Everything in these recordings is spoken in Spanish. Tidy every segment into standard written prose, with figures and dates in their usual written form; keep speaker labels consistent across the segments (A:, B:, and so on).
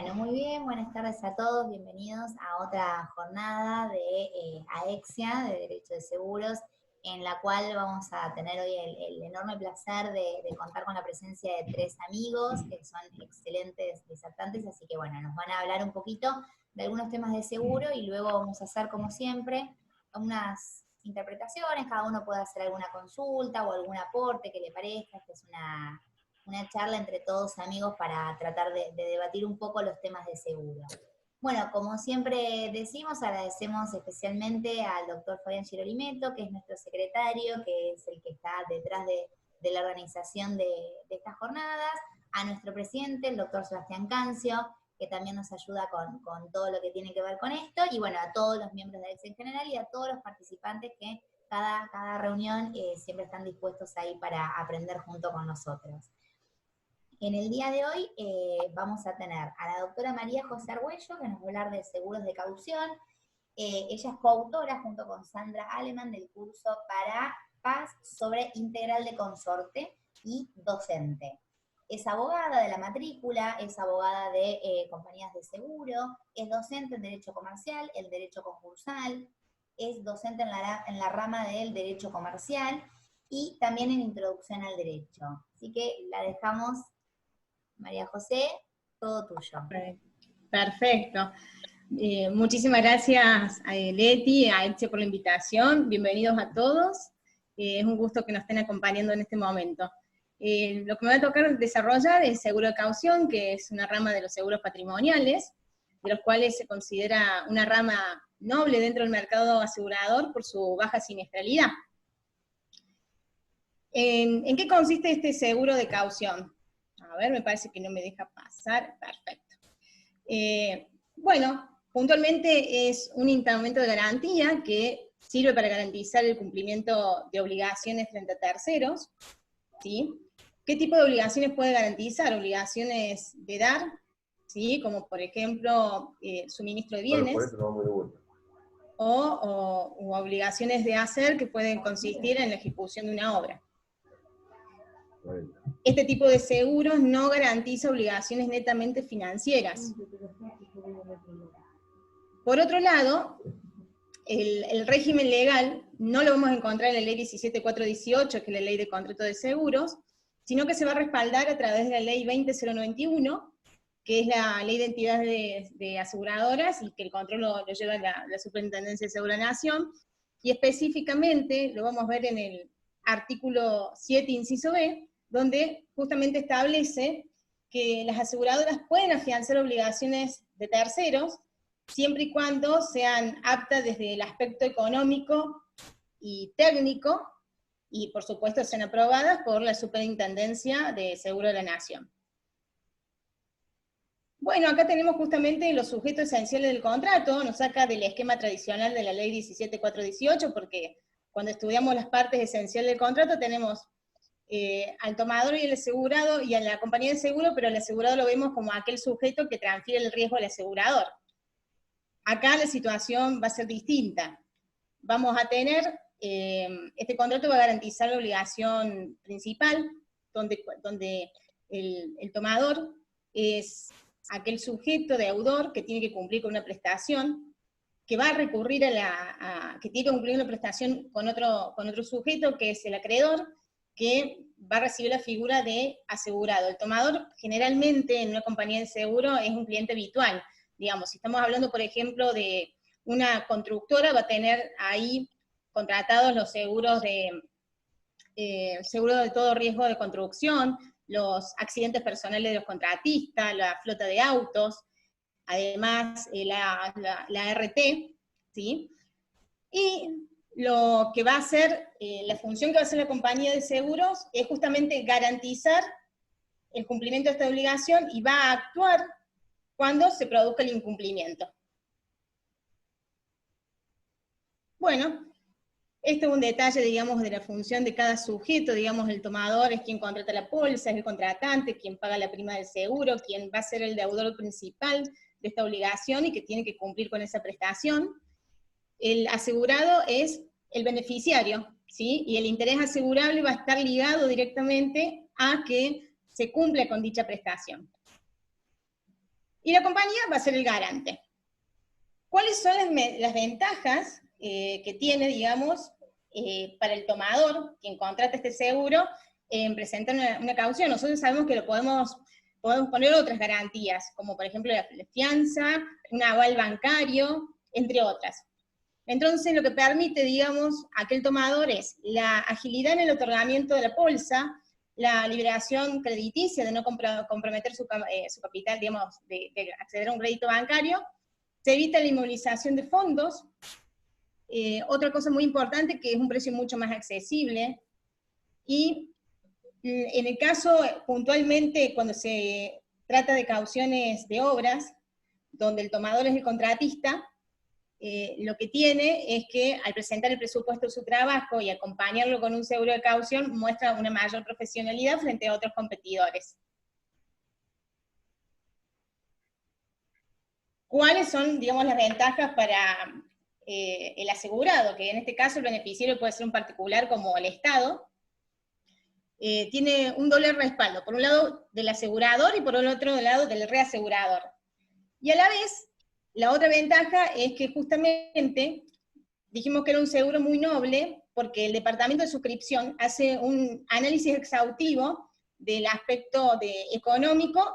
A: Bueno, muy bien, buenas tardes a todos, bienvenidos a otra jornada de AEXIA, de Derecho de Seguros, en la cual vamos a tener hoy el enorme placer de contar con la presencia de tres amigos que son excelentes disertantes, así que bueno, nos van a hablar un poquito de algunos temas de seguro y luego vamos a hacer, como siempre, unas interpretaciones, cada uno puede hacer alguna consulta o algún aporte que le parezca. Esta es una charla entre todos amigos para tratar de debatir un poco los temas de seguro. Bueno, como siempre decimos, agradecemos especialmente al doctor Fabián Girolimeto, que es nuestro secretario, que es el que está detrás de la organización de estas jornadas, a nuestro presidente, el doctor Sebastián Cancio, que también nos ayuda con todo lo que tiene que ver con esto, y bueno, a todos los miembros de AEXIA en general y a todos los participantes que cada reunión siempre están dispuestos ahí para aprender junto con nosotros. En el día de hoy vamos a tener a la doctora María José Argüello, que nos va a hablar de seguros de caución. Ella es coautora junto con Sandra Aleman del curso para Paz sobre Integral de Consorte y docente. Es abogada de la matrícula, es abogada de compañías de seguro, es docente en Derecho Comercial, el Derecho Concursal, es docente en la rama del Derecho Comercial y también en Introducción al Derecho. Así que la dejamos, María José, todo tuyo.
B: Perfecto. Muchísimas gracias a Leti, a AEXIA por la invitación. Bienvenidos a todos. Es un gusto que nos estén acompañando en este momento. Lo que me va a tocar desarrollar es seguro de caución, que es una rama de los seguros patrimoniales, de los cuales se considera una rama noble dentro del mercado asegurador por su baja siniestralidad. ¿En qué consiste este seguro de caución? A ver, me parece que no me deja pasar. Perfecto. Bueno, puntualmente es un instrumento de garantía que sirve para garantizar el cumplimiento de obligaciones frente a terceros, ¿sí? ¿Qué tipo de obligaciones puede garantizar? Obligaciones de dar, ¿sí? Como por ejemplo suministro de bienes, o obligaciones de hacer que pueden consistir en la ejecución de una obra. Este tipo de seguros no garantiza obligaciones netamente financieras. Por otro lado, el régimen legal no lo vamos a encontrar en la ley 17418, que es la ley de contrato de seguros, sino que se va a respaldar a través de la ley 20091, que es la ley de entidades de aseguradoras, y que el control lo lleva la Superintendencia de Seguro de la Nación, y específicamente lo vamos a ver en el artículo 7, inciso B, donde justamente establece que las aseguradoras pueden afianzar obligaciones de terceros, siempre y cuando sean aptas desde el aspecto económico y técnico, y por supuesto sean aprobadas por la Superintendencia de Seguro de la Nación. Bueno, acá tenemos justamente los sujetos esenciales del contrato, nos saca del esquema tradicional de la ley 17418, porque cuando estudiamos las partes esenciales del contrato tenemos al tomador y al asegurado, y a la compañía de seguro, pero al asegurado lo vemos como aquel sujeto que transfiere el riesgo al asegurador. Acá la situación va a ser distinta. Vamos a tener, este contrato va a garantizar la obligación principal, donde el tomador es aquel sujeto deudor que tiene que cumplir con una prestación, que va a recurrir que tiene que cumplir una prestación con otro sujeto, que es el acreedor, que va a recibir la figura de asegurado. El tomador, generalmente, en una compañía de seguro, es un cliente habitual. Digamos, si estamos hablando, por ejemplo, de una constructora, va a tener ahí contratados los seguros seguro de todo riesgo de construcción, los accidentes personales de los contratistas, la flota de autos, además la RT, ¿sí? Y lo que va a hacer, la función que va a hacer la compañía de seguros es justamente garantizar el cumplimiento de esta obligación y va a actuar cuando se produzca el incumplimiento. Bueno, este es un detalle, digamos, de la función de cada sujeto. Digamos, el tomador es quien contrata la póliza, es el contratante, quien paga la prima del seguro, quien va a ser el deudor principal de esta obligación y que tiene que cumplir con esa prestación. El asegurado es el beneficiario, ¿sí? Y el interés asegurable va a estar ligado directamente a que se cumpla con dicha prestación. y la compañía va a ser el garante. ¿Cuáles son las ventajas que tiene, digamos, para el tomador, quien contrata este seguro, en presentar una caución? Nosotros sabemos que podemos poner otras garantías, como por ejemplo la fianza, un aval bancario, entre otras. Entonces, lo que permite, digamos, a aquel tomador es la agilidad en el otorgamiento de la póliza, la liberación crediticia de no comprometer su capital, digamos, de acceder a un crédito bancario, se evita la inmovilización de fondos, otra cosa muy importante que es un precio mucho más accesible, y en el caso puntualmente cuando se trata de cauciones de obras, donde el tomador es el contratista, lo que tiene es que al presentar el presupuesto de su trabajo y acompañarlo con un seguro de caución, muestra una mayor profesionalidad frente a otros competidores. ¿Cuáles son, digamos, las ventajas para el asegurado? Que en este caso el beneficiario puede ser un particular como el Estado. Tiene un doble respaldo, por un lado del asegurador y por el otro lado del reasegurador. Y a la vez, la otra ventaja es que justamente dijimos que era un seguro muy noble porque el departamento de suscripción hace un análisis exhaustivo del aspecto económico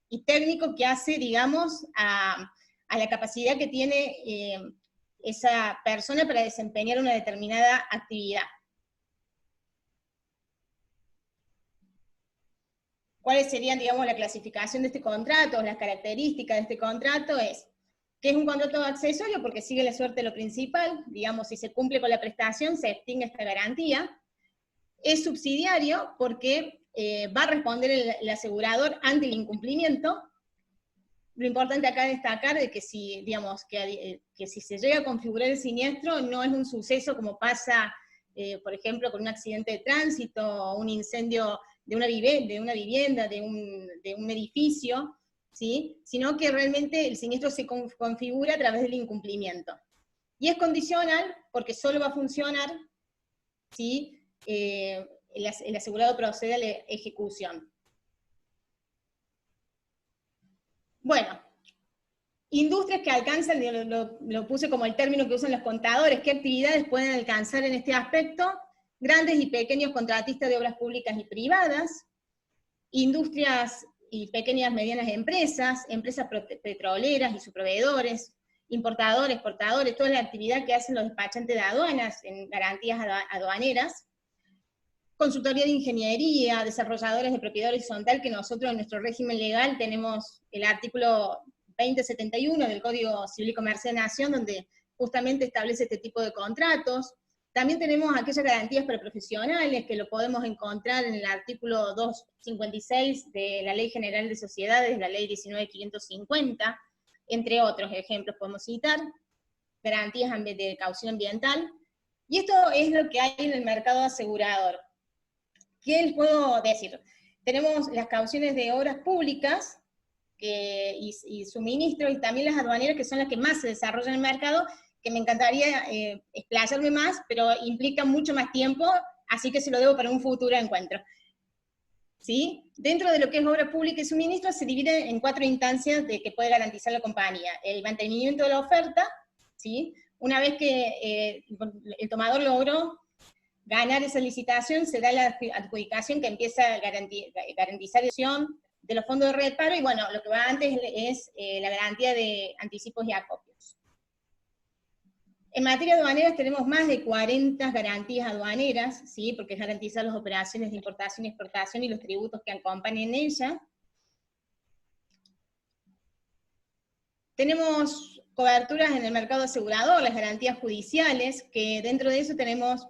B: y técnico que hace, digamos, a la capacidad que tiene esa persona para desempeñar una determinada actividad. ¿Cuáles serían, digamos, la clasificación de este contrato, las características de este contrato? Es que es un contrato accesorio porque sigue la suerte de lo principal, digamos, si se cumple con la prestación, se extingue esta garantía. Es subsidiario porque va a responder el asegurador ante el incumplimiento. Lo importante acá es destacar de que si, digamos, que si se llega a configurar el siniestro, no es un suceso como pasa, por ejemplo, con un accidente de tránsito, o un incendio de una vivienda, de un edificio, ¿sí? Sino que realmente el siniestro se configura a través del incumplimiento. Y es condicional porque solo va a funcionar si el asegurado procede a la ejecución. Bueno, industrias que alcanzan, lo puse como el término que usan los contadores, ¿qué actividades pueden alcanzar en este aspecto? Grandes y pequeños contratistas de obras públicas y privadas, industrias y pequeñas y medianas empresas, empresas petroleras y sus proveedores, importadores, exportadores, toda la actividad que hacen los despachantes de aduanas en garantías aduaneras, consultoría de ingeniería, desarrolladores de propiedad horizontal, que nosotros en nuestro régimen legal tenemos el artículo 2071 del Código Civil y Comercial de Nación, donde justamente establece este tipo de contratos. También tenemos aquellas garantías para profesionales, que lo podemos encontrar en el artículo 256 de la Ley General de Sociedades, la Ley 19.550, entre otros ejemplos podemos citar, garantías de caución ambiental. Y esto es lo que hay en el mercado asegurador. ¿Qué les puedo decir? Tenemos las cauciones de obras públicas y suministros, y también las aduaneras, que son las que más se desarrollan en el mercado, que me encantaría explayarme más, pero implica mucho más tiempo, así que se lo debo para un futuro encuentro. ¿Sí? Dentro de lo que es obra pública y suministro, se divide en 4 instancias de que puede garantizar la compañía. El mantenimiento de la oferta, ¿sí? Una vez que el tomador logró ganar esa licitación, se da la adjudicación que empieza a garantizar la gestión de los fondos de reparo, y bueno, lo que va antes es la garantía de anticipos y acopios. En materia aduanera tenemos más de 40 garantías aduaneras, ¿sí? Porque es garantizar las operaciones de importación y exportación y los tributos que acompañen ella. Tenemos coberturas en el mercado asegurador, las garantías judiciales, que dentro de eso tenemos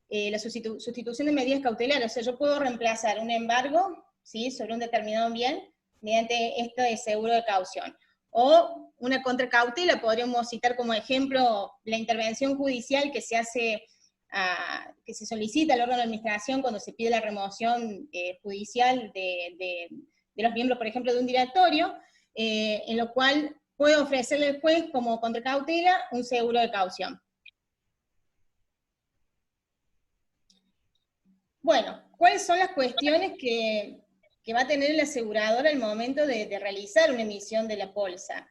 B: la sustitución de medidas cautelares. O sea, yo puedo reemplazar un embargo, ¿sí?, sobre un determinado bien mediante este seguro de caución. O una contracautela, podríamos citar como ejemplo la intervención judicial que se hace, que se solicita al órgano de administración cuando se pide la remoción judicial de los miembros, por ejemplo, de un directorio, en lo cual puede ofrecerle al juez como contracautela un seguro de caución. Bueno, ¿cuáles son las cuestiones que que va a tener el asegurador al momento de realizar una emisión de la póliza.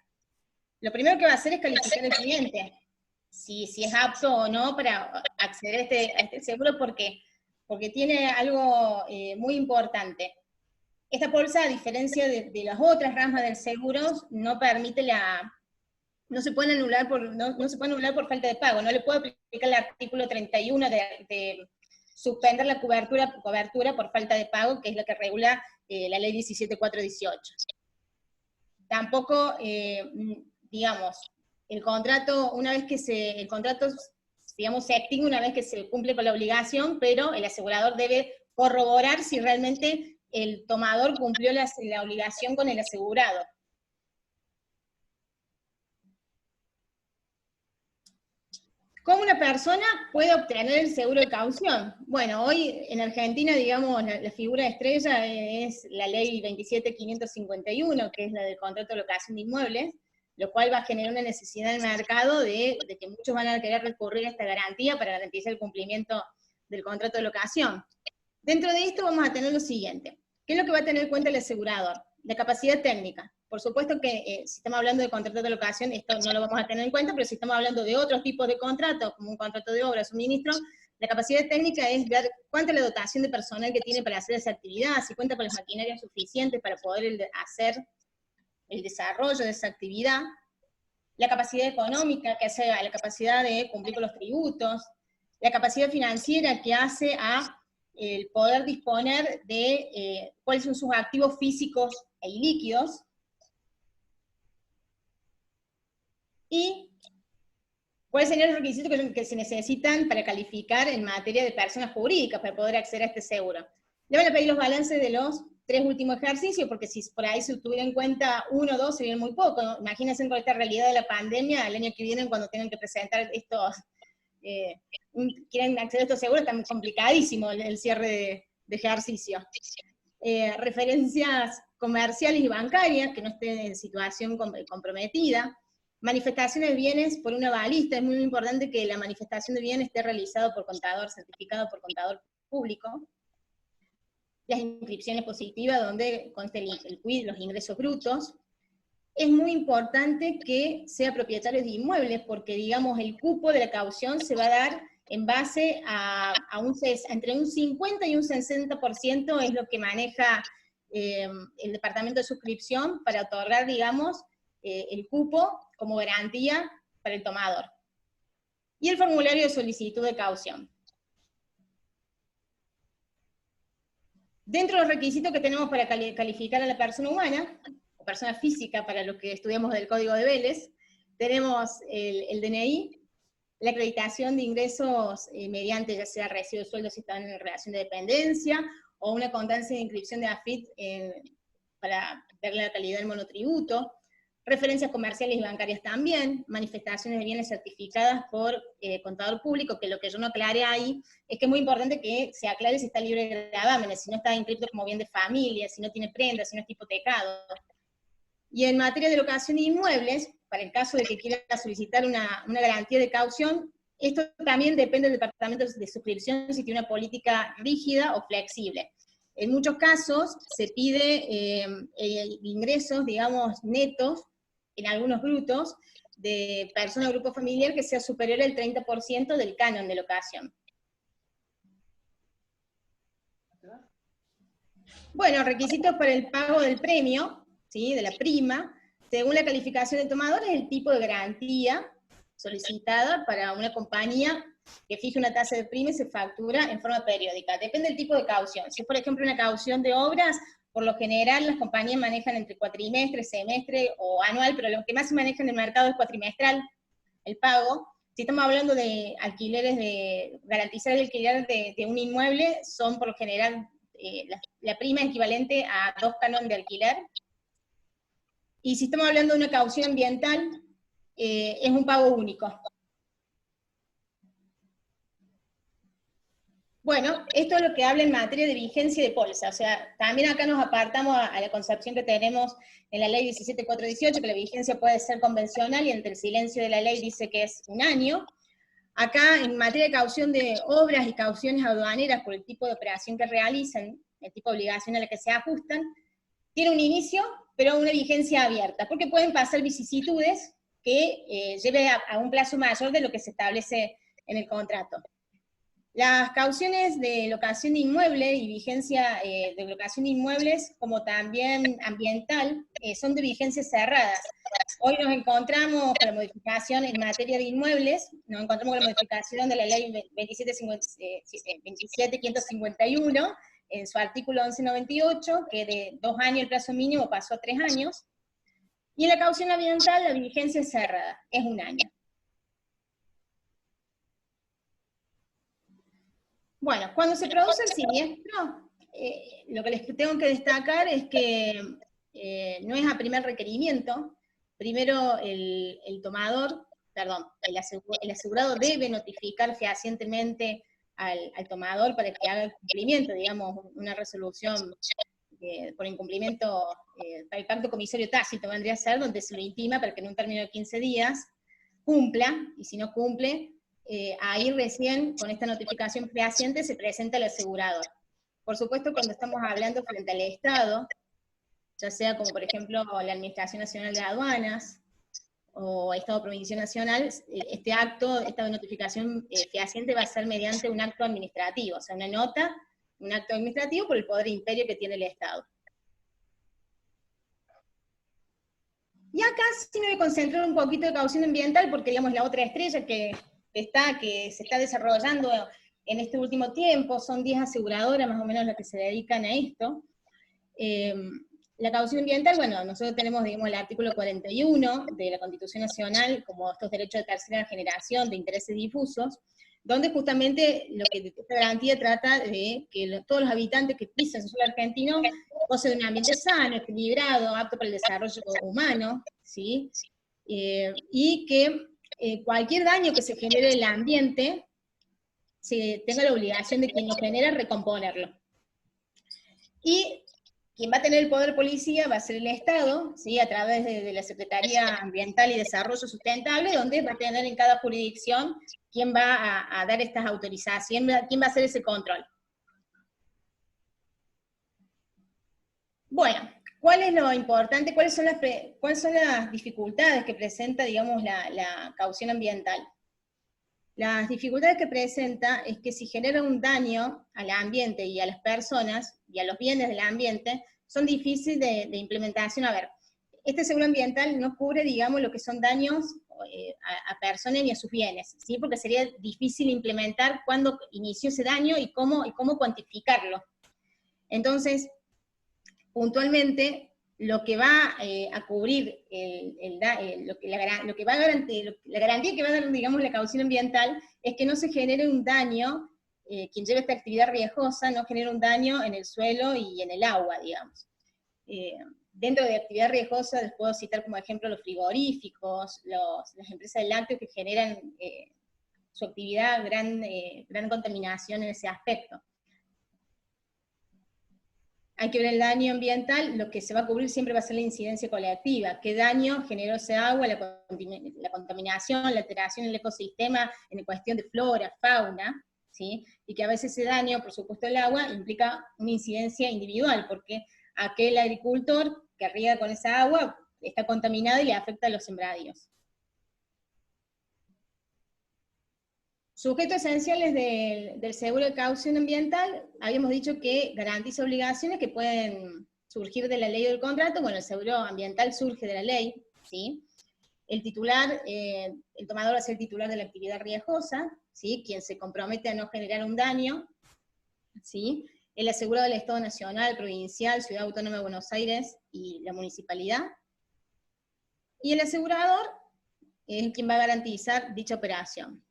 B: Lo primero que va a hacer es calificar al cliente, si es apto o no para acceder a este seguro, porque tiene algo muy importante. Esta póliza, a diferencia de las otras ramas del seguro, no permite no se puede anular por falta de pago. No le puedo aplicar el artículo 31 de suspender la cobertura por falta de pago, que es lo que regula la ley 17418. Tampoco, digamos, el contrato digamos, se extingue una vez que se cumple con la obligación, pero el asegurador debe corroborar si realmente el tomador cumplió la obligación con el asegurado. ¿Cómo una persona puede obtener el seguro de caución? Bueno, hoy en Argentina, digamos, la figura estrella es la ley 27551, que es la del contrato de locación de inmuebles, lo cual va a generar una necesidad en el mercado de que muchos van a querer recurrir a esta garantía para garantizar el cumplimiento del contrato de locación. Dentro de esto vamos a tener lo siguiente. ¿Qué es lo que va a tener en cuenta el asegurador? La capacidad técnica. Por supuesto que si estamos hablando de contrato de locación, esto no lo vamos a tener en cuenta, pero si estamos hablando de otros tipos de contratos, como un contrato de obra, suministro, la capacidad técnica es ver cuánta es la dotación de personal que tiene para hacer esa actividad, si cuenta con las maquinarias suficientes para poder hacer el desarrollo de esa actividad, la capacidad económica, que hace a la capacidad de cumplir con los tributos, la capacidad financiera que hace a el poder disponer de cuáles son sus activos físicos e ilíquidos, y cuáles serían los requisitos que se necesitan para calificar en materia de personas jurídicas para poder acceder a este seguro. Le van a pedir los balances de los 3 últimos ejercicios, porque si por ahí se tuviera en cuenta 1 o 2 sería muy poco. Imagínense con esta realidad de la pandemia, el año que viene cuando tengan que presentar estos, quieren acceder a estos seguros, está complicadísimo el cierre de ejercicio. Referencias comerciales y bancarias, que no estén en situación comprometida. Manifestaciones de bienes por una avalista, es muy importante que la manifestación de bienes esté realizada por contador, certificado por contador público. Las inscripciones positivas donde conste el CUID, los ingresos brutos. Es muy importante que sea propietario de inmuebles, porque digamos el cupo de la caución se va a dar en base a entre un 50 y un 60% es lo que maneja el departamento de suscripción para otorgar, digamos, el cupo como garantía para el tomador. Y el formulario de solicitud de caución. Dentro de los requisitos que tenemos para calificar a la persona humana, o persona física para lo que estudiamos del Código de Vélez, tenemos el DNI, la acreditación de ingresos mediante ya sea recibo de sueldo si están en relación de dependencia, o una constancia de inscripción de AFIT para ver la calidad del monotributo, referencias comerciales y bancarias también, manifestaciones de bienes certificadas por contador público, que lo que yo no aclaré ahí, es que es muy importante que se aclare si está libre de gravámenes, si no está inscrito como bien de familia, si no tiene prendas, si no está hipotecado. Y en materia de locación de inmuebles, para el caso de que quiera solicitar una garantía de caución, esto también depende del departamento de suscripción, si tiene una política rígida o flexible. En muchos casos se pide ingresos, digamos, netos, en algunos brutos, de persona o grupo familiar que sea superior al 30% del canon de locación. Bueno, requisitos para el pago del premio, ¿sí? De la prima, según la calificación del tomador, es el tipo de garantía solicitada para una compañía que fije una tasa de prima y se factura en forma periódica. Depende del tipo de caución. Si es, por ejemplo, una caución de obras, por lo general las compañías manejan entre cuatrimestre, semestre o anual, pero lo que más se maneja en el mercado es cuatrimestral, el pago. Si estamos hablando de alquileres, de garantizar el alquiler de un inmueble, son por lo general la prima equivalente a 2 cánones de alquiler. Y si estamos hablando de una caución ambiental, es un pago único. Bueno, esto es lo que habla en materia de vigencia de póliza, o sea, también acá nos apartamos a la concepción que tenemos en la ley 17418, que la vigencia puede ser convencional y ante el silencio de la ley dice que es 1 año. Acá en materia de caución de obras y cauciones aduaneras por el tipo de operación que realizan, el tipo de obligación a la que se ajustan, tiene un inicio, pero una vigencia abierta, porque pueden pasar vicisitudes que lleve a un plazo mayor de lo que se establece en el contrato. Las cauciones de locación de inmueble y vigencia de locación de inmuebles, como también ambiental, son de vigencia cerradas. Hoy nos encontramos con la modificación en materia de inmuebles, nos encontramos con la modificación de la ley 27.551, en su artículo 1198, que de 2 años el plazo mínimo pasó a 3 años, y en la caución ambiental la vigencia es cerrada, es 1 año. Bueno, cuando se produce el siniestro, lo que les tengo que destacar es que no es a primer requerimiento. Primero el asegurado debe notificar fehacientemente al tomador para que haga el cumplimiento, digamos, una resolución por incumplimiento, para el pacto comisario tácito vendría a ser, donde se lo intima para que en un término de 15 días cumpla, y si no cumple, ahí recién, con esta notificación fehaciente, se presenta el asegurador. Por supuesto, cuando estamos hablando frente al Estado, ya sea como por ejemplo la Administración Nacional de Aduanas, o Estado Provincial Nacional, este acto, esta notificación fehaciente va a ser mediante un acto administrativo, o sea, una nota, un acto administrativo por el poder imperio que tiene el Estado. Y acá sí me voy a concentrar un poquito de caución ambiental, porque digamos la otra estrella que se está desarrollando en este último tiempo, son 10 aseguradoras más o menos las que se dedican a esto. La caución ambiental, bueno, nosotros tenemos, digamos, el artículo 41 de la Constitución Nacional, como estos derechos de tercera generación de intereses difusos, donde justamente lo que esta garantía trata de que todos los habitantes que pisan el suelo argentino gocen de un ambiente sano, equilibrado, apto para el desarrollo humano, ¿sí? Y que cualquier daño que se genere en el ambiente, se tenga la obligación de quien lo genera recomponerlo. Y quien va a tener el poder policía va a ser el Estado, ¿sí? A través de la Secretaría Ambiental y Desarrollo Sustentable, donde va a tener en cada jurisdicción quién va a dar estas autorizaciones, quién va a hacer ese control. Bueno, ¿cuál es lo importante? ¿Cuáles son las dificultades que presenta, digamos, la caución ambiental? Las dificultades que presenta es que si genera un daño al ambiente y a las personas y a los bienes del ambiente, son difíciles de implementación. A ver, este seguro ambiental no cubre, digamos, lo que son daños a personas ni a sus bienes, ¿sí? Porque sería difícil implementar cuándo inició ese daño y cómo cuantificarlo. Entonces, puntualmente, lo que va a cubrir, la garantía que va a dar, digamos, la caución ambiental, es que no se genere un daño, quien lleve esta actividad riesgosa, no genere un daño en el suelo y en el agua, digamos. Dentro de actividad riesgosa, les puedo citar como ejemplo los frigoríficos, las empresas de lácteos que generan su actividad gran contaminación en ese aspecto. Hay que ver el daño ambiental, lo que se va a cubrir siempre va a ser la incidencia colectiva. ¿Qué daño generó ese agua, la contaminación, la alteración en el ecosistema en cuestión de flora, fauna, ¿sí? Y que a veces ese daño, por supuesto el agua, implica una incidencia individual, porque aquel agricultor que riega con esa agua está contaminado y le afecta a los sembradíos. Sujetos esenciales del seguro de caución ambiental, habíamos dicho que garantiza obligaciones que pueden surgir de la ley o del contrato. Bueno, el seguro ambiental surge de la ley, ¿sí? El titular, el tomador va a ser el titular de la actividad riesgosa, ¿sí? Quien se compromete a no generar un daño, ¿sí? El asegurado del Estado Nacional, Provincial, Ciudad Autónoma de Buenos Aires y la Municipalidad. Y el asegurador es quien va a garantizar dicha operación.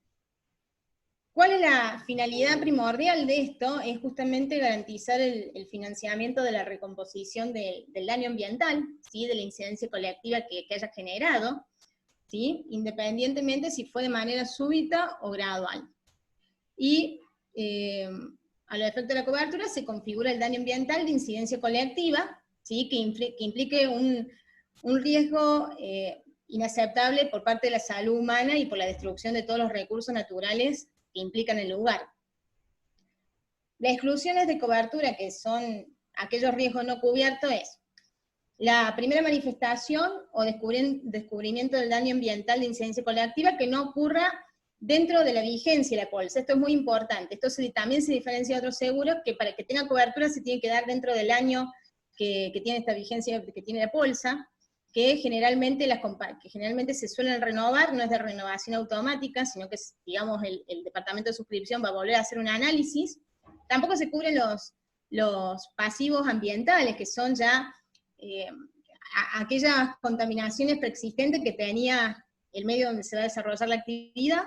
B: ¿Cuál es la finalidad primordial de esto? Es justamente garantizar el financiamiento de la recomposición del daño ambiental, ¿sí? De la incidencia colectiva que haya generado, ¿sí? Independientemente si fue de manera súbita o gradual. Y a los efectos de la cobertura se configura el daño ambiental de incidencia colectiva, ¿sí? Que implique un riesgo inaceptable por parte de la salud humana y por la destrucción de todos los recursos naturales que implican el lugar. Las exclusiones de cobertura, que son aquellos riesgos no cubiertos, es la primera manifestación o descubrimiento del daño ambiental de incidencia colectiva que no ocurra dentro de la vigencia de la póliza. Esto es muy importante. Esto también se diferencia de otros seguros, que para que tenga cobertura se tiene que dar dentro del año que tiene esta vigencia, que tiene la póliza, que generalmente se suelen renovar, no es de renovación automática, sino que, digamos, el departamento de suscripción va a volver a hacer un análisis. Tampoco se cubren los pasivos ambientales, que son ya aquellas contaminaciones preexistentes que tenía el medio donde se va a desarrollar la actividad,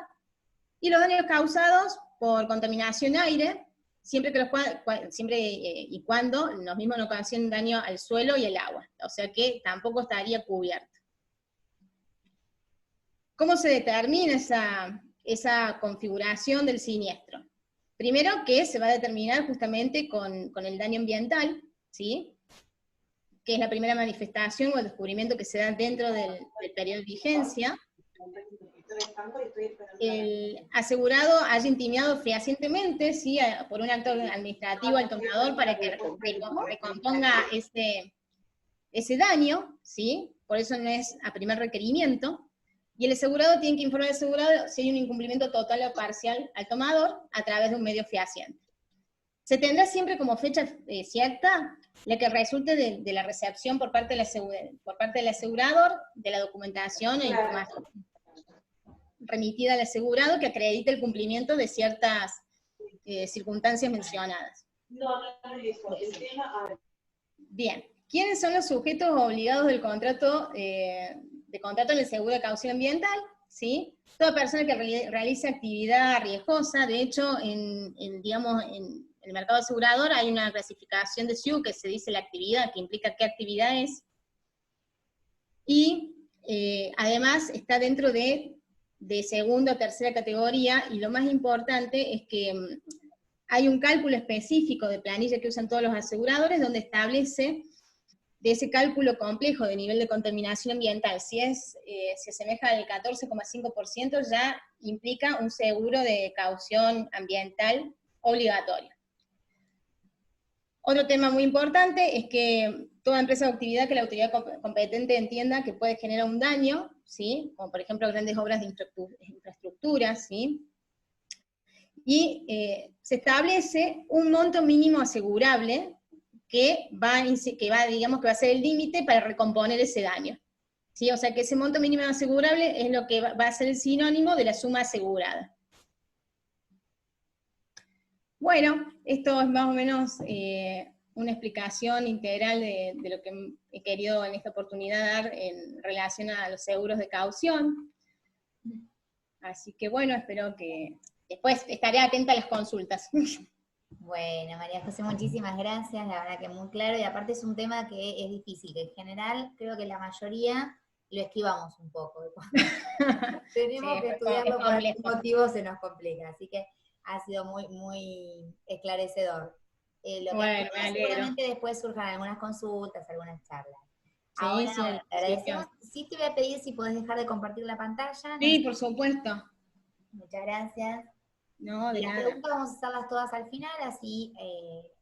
B: y los daños causados por contaminación aire, siempre y cuando los mismos no ocasionen daño al suelo y al agua, o sea que tampoco estaría cubierto. ¿Cómo se determina esa configuración del siniestro? Primero que se va a determinar justamente con el daño ambiental, ¿sí?, que es la primera manifestación o el descubrimiento que se da dentro del periodo de vigencia. El asegurado haya intimado fehacientemente, ¿sí?, por un acto administrativo al tomador para que recomponga ese daño, ¿sí?, por eso no es a primer requerimiento, y el asegurado tiene que informar al asegurado si hay un incumplimiento total o parcial al tomador a través de un medio fehaciente. Se tendrá siempre como fecha cierta la que resulte de la recepción por parte del asegurador de la documentación e información remitida al asegurado que acredite el cumplimiento de ciertas circunstancias mencionadas. Bien, ¿quiénes son los sujetos obligados del contrato en el seguro de caución ambiental? ¿Sí? Toda persona que realice actividad riesgosa. De hecho, en el mercado asegurador hay una clasificación de SIU que se dice la actividad, que implica qué actividad es, y además está dentro de segunda o tercera categoría, y lo más importante es que hay un cálculo específico de planilla que usan todos los aseguradores, donde establece de ese cálculo complejo de nivel de contaminación ambiental, si se asemeja al 14,5%, ya implica un seguro de caución ambiental obligatorio. Otro tema muy importante es que toda empresa o actividad que la autoridad competente entienda que puede generar un daño, ¿sí?, como por ejemplo grandes obras de infraestructura, ¿sí?, y se establece un monto mínimo asegurable que va a ser el límite para recomponer ese daño, ¿sí? O sea que ese monto mínimo asegurable es lo que va a ser el sinónimo de la suma asegurada. Bueno, esto es más o menos una explicación integral de lo que he querido en esta oportunidad dar en relación a los seguros de caución. Así que bueno, espero que después estaré atenta a las consultas.
A: Bueno, María José, muchísimas gracias, la verdad que muy claro, y aparte es un tema que es difícil, que en general creo que la mayoría lo esquivamos un poco. Tenemos que estudiarlo por algún motivo, se nos complica, así que ha sido muy, muy esclarecedor.
B: Bueno, me alegro.
A: Seguramente después surjan algunas consultas, algunas charlas.
B: Sí,
A: Ahora,
B: sí,
A: agradecemos. Sí te voy a pedir si podés dejar de compartir la pantalla.
B: Sí, por supuesto.
A: Muchas gracias.
B: No, de
A: Las
B: nada.
A: preguntas vamos a hacerlas todas al final, así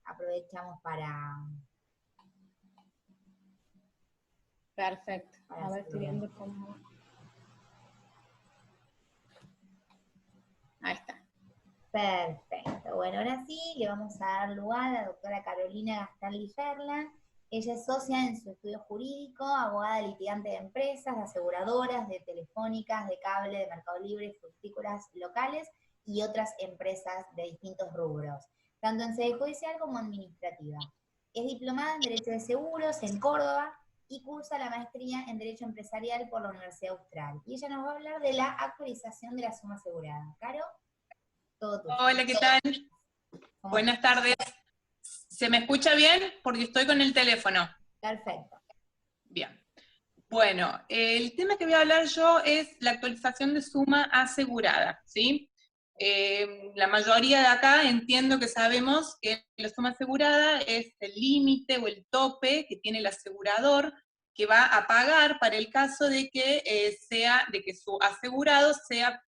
A: aprovechamos para...
B: Perfecto. A ver, estoy viendo cómo... Ahí está.
A: Perfecto. Bueno, ahora sí, le vamos a dar lugar a la doctora Carolina Gastán-Liferla. Ella es socia en su estudio jurídico, abogada litigante de empresas, de aseguradoras, de telefónicas, de cable, de Mercado Libre, fructícolas locales y otras empresas de distintos rubros, tanto en sede judicial como administrativa. Es diplomada en Derecho de Seguros en Córdoba y cursa la maestría en Derecho Empresarial por la Universidad Austral. Y ella nos va a hablar de la actualización de la suma asegurada. Caro, todo tuyo.
C: Hola, ¿qué tal? Buenas tardes. ¿Se me escucha bien? Porque estoy con el teléfono.
A: Perfecto.
C: Bien. Bueno, el tema que voy a hablar yo es la actualización de suma asegurada, ¿sí? La mayoría de acá entiendo que sabemos que la suma asegurada es el límite o el tope que tiene el asegurador que va a pagar para el caso de que su asegurado sea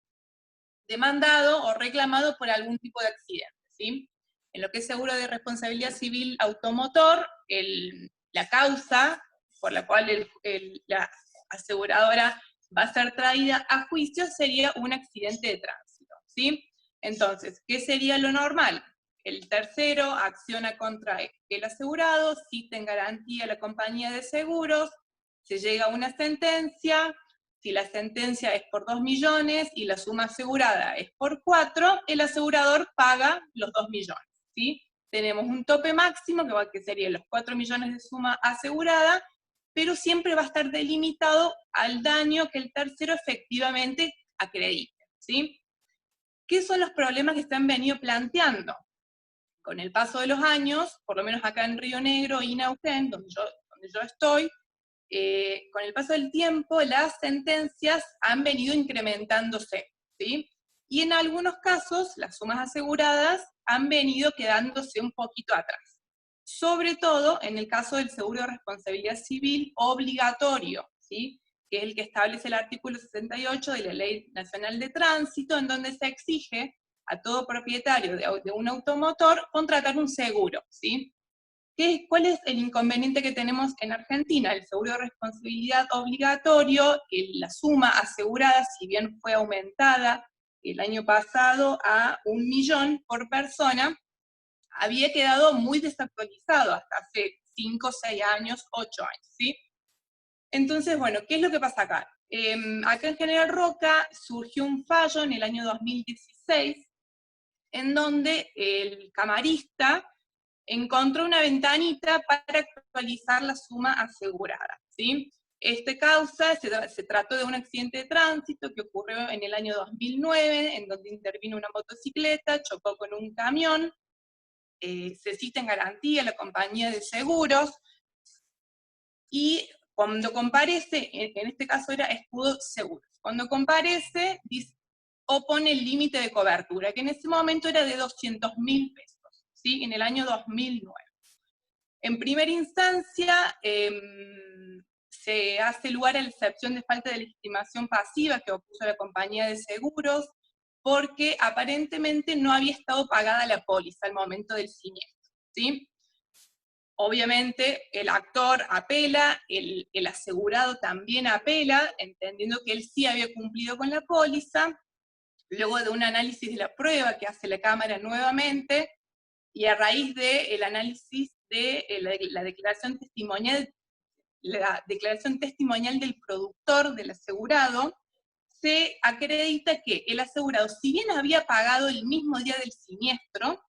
C: demandado o reclamado por algún tipo de accidente, ¿sí? En lo que es seguro de responsabilidad civil automotor, la causa por la cual la aseguradora va a ser traída a juicio sería un accidente de tránsito, ¿sí? Entonces, ¿qué sería lo normal? El tercero acciona contra el asegurado, cita en garantía a la compañía de seguros, se llega a una sentencia, si la sentencia es por 2 millones y la suma asegurada es por 4, el asegurador paga los 2 millones, ¿sí? Tenemos un tope máximo, que serían los 4 millones de suma asegurada, pero siempre va a estar delimitado al daño que el tercero efectivamente acredite, ¿sí? ¿Qué son los problemas que se han venido planteando? Con el paso de los años, por lo menos acá en Río Negro y Neuquén, donde yo estoy, con el paso del tiempo las sentencias han venido incrementándose, ¿sí? Y en algunos casos las sumas aseguradas han venido quedándose un poquito atrás. Sobre todo en el caso del seguro de responsabilidad civil obligatorio, ¿sí? Que es el que establece el artículo 68 de la Ley Nacional de Tránsito, en donde se exige a todo propietario de un automotor contratar un seguro, ¿sí? ¿Cuál es el inconveniente que tenemos en Argentina? El seguro de responsabilidad obligatorio, la suma asegurada, si bien fue aumentada el año pasado a 1 millón por persona, había quedado muy desactualizado hasta hace 5, 6 años, 8 años, ¿sí? Entonces, bueno, ¿qué es lo que pasa acá? Acá en General Roca surgió un fallo en el año 2016, en donde el camarista encontró una ventanita para actualizar la suma asegurada, ¿sí? Se trató de un accidente de tránsito que ocurrió en el año 2009, en donde intervino una motocicleta, chocó con un camión, se cita en garantía la compañía de seguros, y cuando comparece, en este caso era Escudo Seguros, cuando comparece, opone el límite de cobertura, que en ese momento era de 200.000 pesos, ¿sí? En el año 2009. En primera instancia, se hace lugar a la excepción de falta de legitimación pasiva que opuso la compañía de seguros, porque aparentemente no había estado pagada la póliza al momento del siniestro, ¿sí? Obviamente el actor apela, el asegurado también apela, entendiendo que él sí había cumplido con la póliza. Luego de un análisis de la prueba que hace la Cámara nuevamente, y a raíz del análisis de la declaración testimonial del productor, del asegurado, se acredita que el asegurado, si bien había pagado el mismo día del siniestro,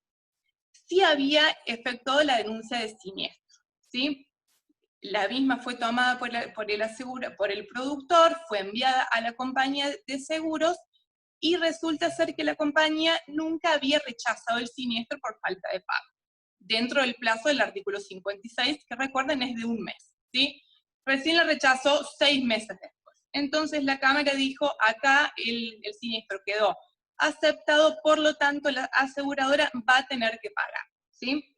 C: sí había efectuado la denuncia de siniestro, ¿sí? La misma fue tomada por el productor, fue enviada a la compañía de seguros, y resulta ser que la compañía nunca había rechazado el siniestro por falta de pago, dentro del plazo del artículo 56, que recuerden es de 1 mes, ¿sí? Recién la rechazó 6 meses después. Entonces la Cámara dijo, acá el siniestro quedó aceptado, por lo tanto la aseguradora va a tener que pagar, ¿sí?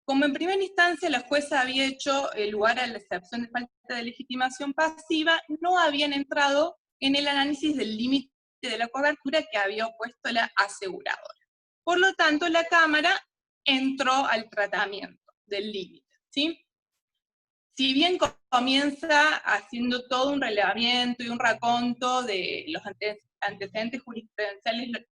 C: Como en primera instancia la jueza había hecho lugar a la excepción de falta de legitimación pasiva, no habían entrado en el análisis del límite de la cobertura que había opuesto la aseguradora. Por lo tanto, la Cámara entró al tratamiento del límite, ¿sí? Si bien comienza haciendo todo un relevamiento y un raconto de los antecedentes jurisprudenciales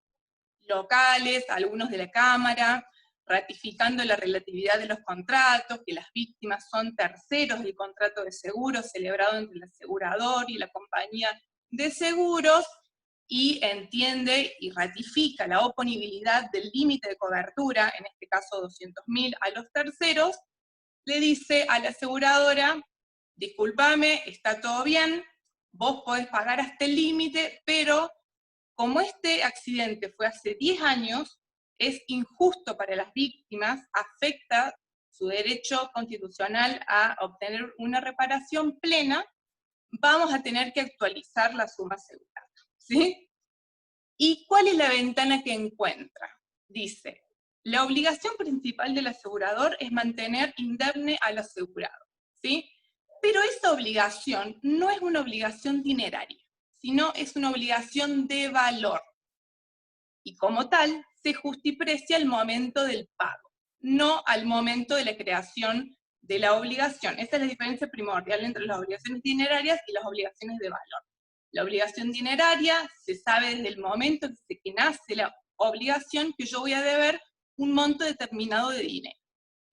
C: locales, algunos de la Cámara, ratificando la relatividad de los contratos, que las víctimas son terceros del contrato de seguro celebrado entre el asegurador y la compañía de seguros, y entiende y ratifica la oponibilidad del límite de cobertura, en este caso 200.000 a los terceros, le dice a la aseguradora, discúlpame, está todo bien, vos podés pagar hasta el límite, pero como este accidente fue hace 10 años, es injusto para las víctimas, afecta su derecho constitucional a obtener una reparación plena, vamos a tener que actualizar la suma asegurada, ¿sí? ¿Y cuál es la ventana que encuentra? Dice, la obligación principal del asegurador es mantener indemne al asegurado, ¿sí? Pero esa obligación no es una obligación dineraria, sino es una obligación de valor. Y como tal, se justiprecia el momento del pago, no al momento de la creación de la obligación. Esa es la diferencia primordial entre las obligaciones dinerarias y las obligaciones de valor. La obligación dineraria se sabe desde el momento que nace la obligación que yo voy a deber un monto determinado de dinero.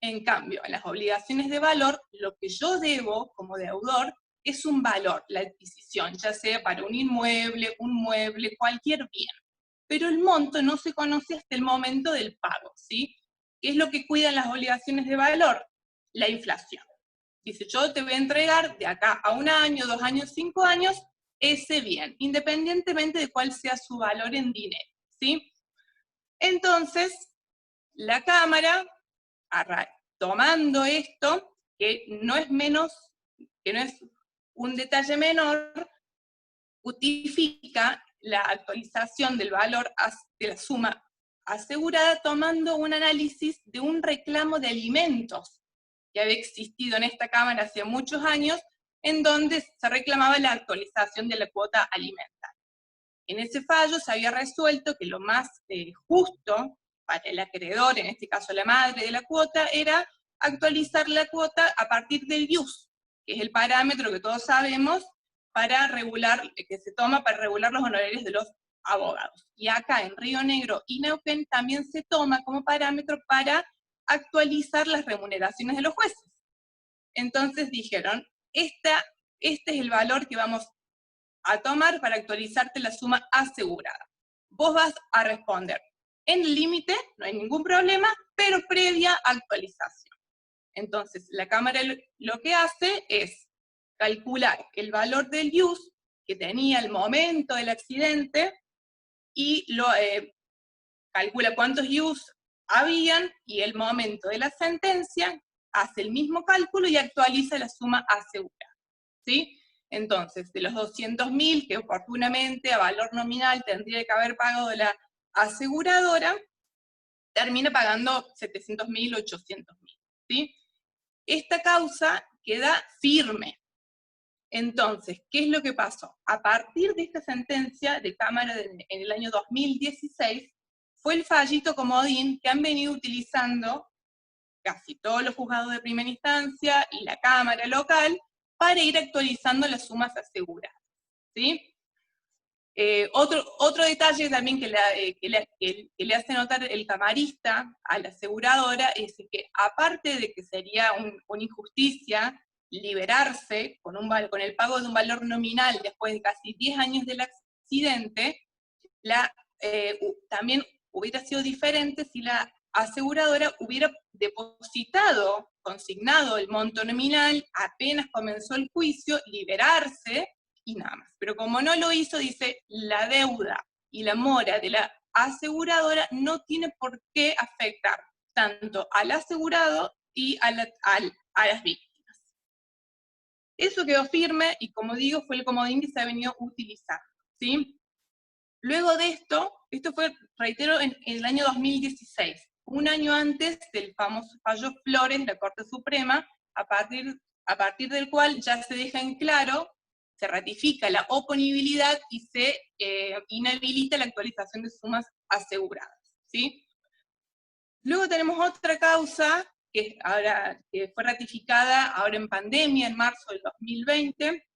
C: En cambio, en las obligaciones de valor, lo que yo debo como deudor es un valor, la adquisición, ya sea para un inmueble, un mueble, cualquier bien. Pero el monto no se conoce hasta el momento del pago, ¿sí? ¿Qué es lo que cuidan las obligaciones de valor? La inflación. Dice, yo te voy a entregar de acá a 1 año, 2 años, 5 años, ese bien, independientemente de cuál sea su valor en dinero, ¿sí? Entonces, la Cámara, tomando esto, que no es un detalle menor, justifica la actualización del valor de la suma asegurada tomando un análisis de un reclamo de alimentos que había existido en esta Cámara hace muchos años, en donde se reclamaba la actualización de la cuota alimentaria. En ese fallo se había resuelto que lo más justo para el acreedor, en este caso la madre de la cuota, era actualizar la cuota a partir del IUS, que es el parámetro que todos sabemos para regular, que se toma para regular los honorarios de los abogados. Y acá en Río Negro y Neuquén también se toma como parámetro para actualizar las remuneraciones de los jueces. Entonces dijeron, este es el valor que vamos a tomar para actualizarte la suma asegurada. Vos vas a responder en límite, no hay ningún problema, pero previa actualización. Entonces, la Cámara lo que hace es calcular el valor del IUS que tenía el momento del accidente y calcula cuántos IUS habían y el momento de la sentencia, hace el mismo cálculo y actualiza la suma asegurada, ¿sí? Entonces, de los 200.000 que oportunamente a valor nominal tendría que haber pagado la aseguradora, termina pagando 700.000, 800.000, ¿sí? Esta causa queda firme. Entonces, ¿qué es lo que pasó? A partir de esta sentencia de Cámara en el año 2016, fue el fallito comodín que han venido utilizando casi todos los juzgados de primera instancia y la Cámara local para ir actualizando las sumas aseguradas, ¿sí? Otro detalle también que le hace notar el camarista a la aseguradora es que, aparte de que sería una injusticia liberarse con el pago de un valor nominal después de casi 10 años del accidente, también hubiera sido diferente si la aseguradora hubiera depositado, consignado el monto nominal, apenas comenzó el juicio, liberarse, y nada más. Pero como no lo hizo, dice, la deuda y la mora de la aseguradora no tiene por qué afectar tanto al asegurado y a las víctimas. Eso quedó firme, y como digo, fue el comodín que se ha venido utilizando, ¿sí? Luego de esto fue, reitero, en el año 2016, un año antes del famoso fallo Flores de la Corte Suprema, a partir del cual ya se deja en claro, se ratifica la oponibilidad y se inhabilita la actualización de sumas aseguradas, ¿sí? Luego tenemos otra causa que fue ratificada ahora en pandemia, en marzo del 2020,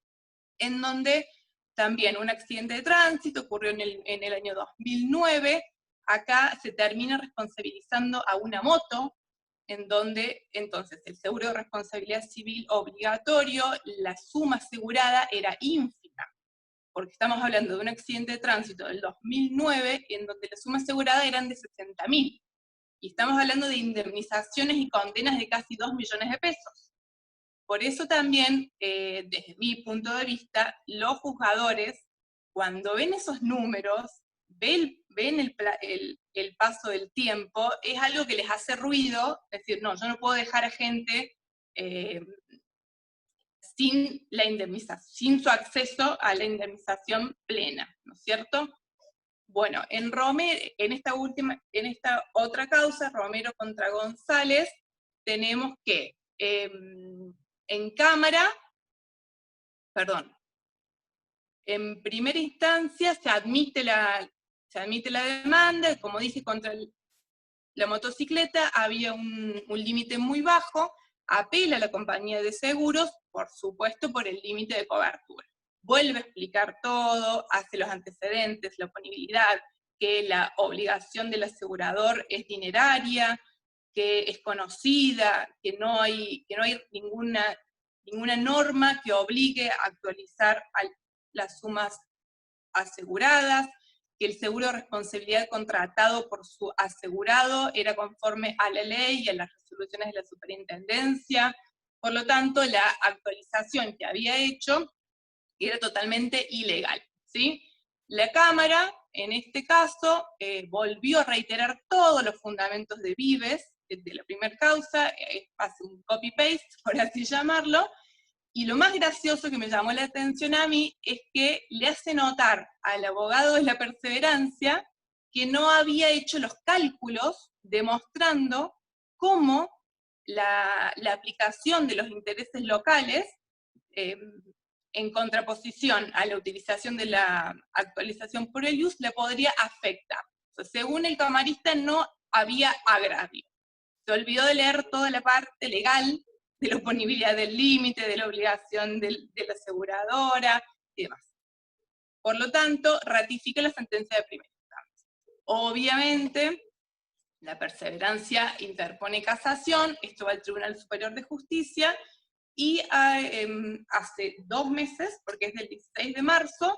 C: en donde también un accidente de tránsito ocurrió en el año 2009, acá se termina responsabilizando a una moto, en donde entonces el seguro de responsabilidad civil obligatorio, la suma asegurada era ínfima, porque estamos hablando de un accidente de tránsito del 2009, en donde la suma asegurada eran de 60.000, y estamos hablando de indemnizaciones y condenas de casi 2 millones de pesos. Por eso también, desde mi punto de vista, los juzgadores, cuando ven esos números, ven el paso del tiempo, es algo que les hace ruido, es decir, no, yo no puedo dejar a gente sin la indemnización, sin su acceso a la indemnización plena, ¿no es cierto? Bueno, en esta otra causa, Romero contra González, tenemos que en primera instancia se admite la demanda, como dije, contra la motocicleta había un límite muy bajo, apela a la compañía de seguros, por supuesto por el límite de cobertura. Vuelve a explicar todo, hace los antecedentes, la oponibilidad, que la obligación del asegurador es dineraria, que es conocida, que no hay ninguna norma que obligue a actualizar las sumas aseguradas, que el seguro de responsabilidad contratado por su asegurado era conforme a la ley y a las resoluciones de la superintendencia. Por lo tanto, la actualización que había hecho era totalmente ilegal, ¿sí? La Cámara, en este caso, volvió a reiterar todos los fundamentos de Vives, de la primera causa, hace un copy-paste, por así llamarlo, y lo más gracioso que me llamó la atención a mí es que le hace notar al abogado de la perseverancia que no había hecho los cálculos demostrando cómo la aplicación de los intereses locales, en contraposición a la utilización de la actualización por el use, le podría afectar. O sea, según el camarista no había agravio. Se olvidó de leer toda la parte legal de la oponibilidad del límite, de la obligación de la aseguradora y demás. Por lo tanto, ratifica la sentencia de primera instancia. Obviamente, la perseverancia interpone casación, esto va al Tribunal Superior de Justicia, y hace 2 meses, porque es del 16 de marzo,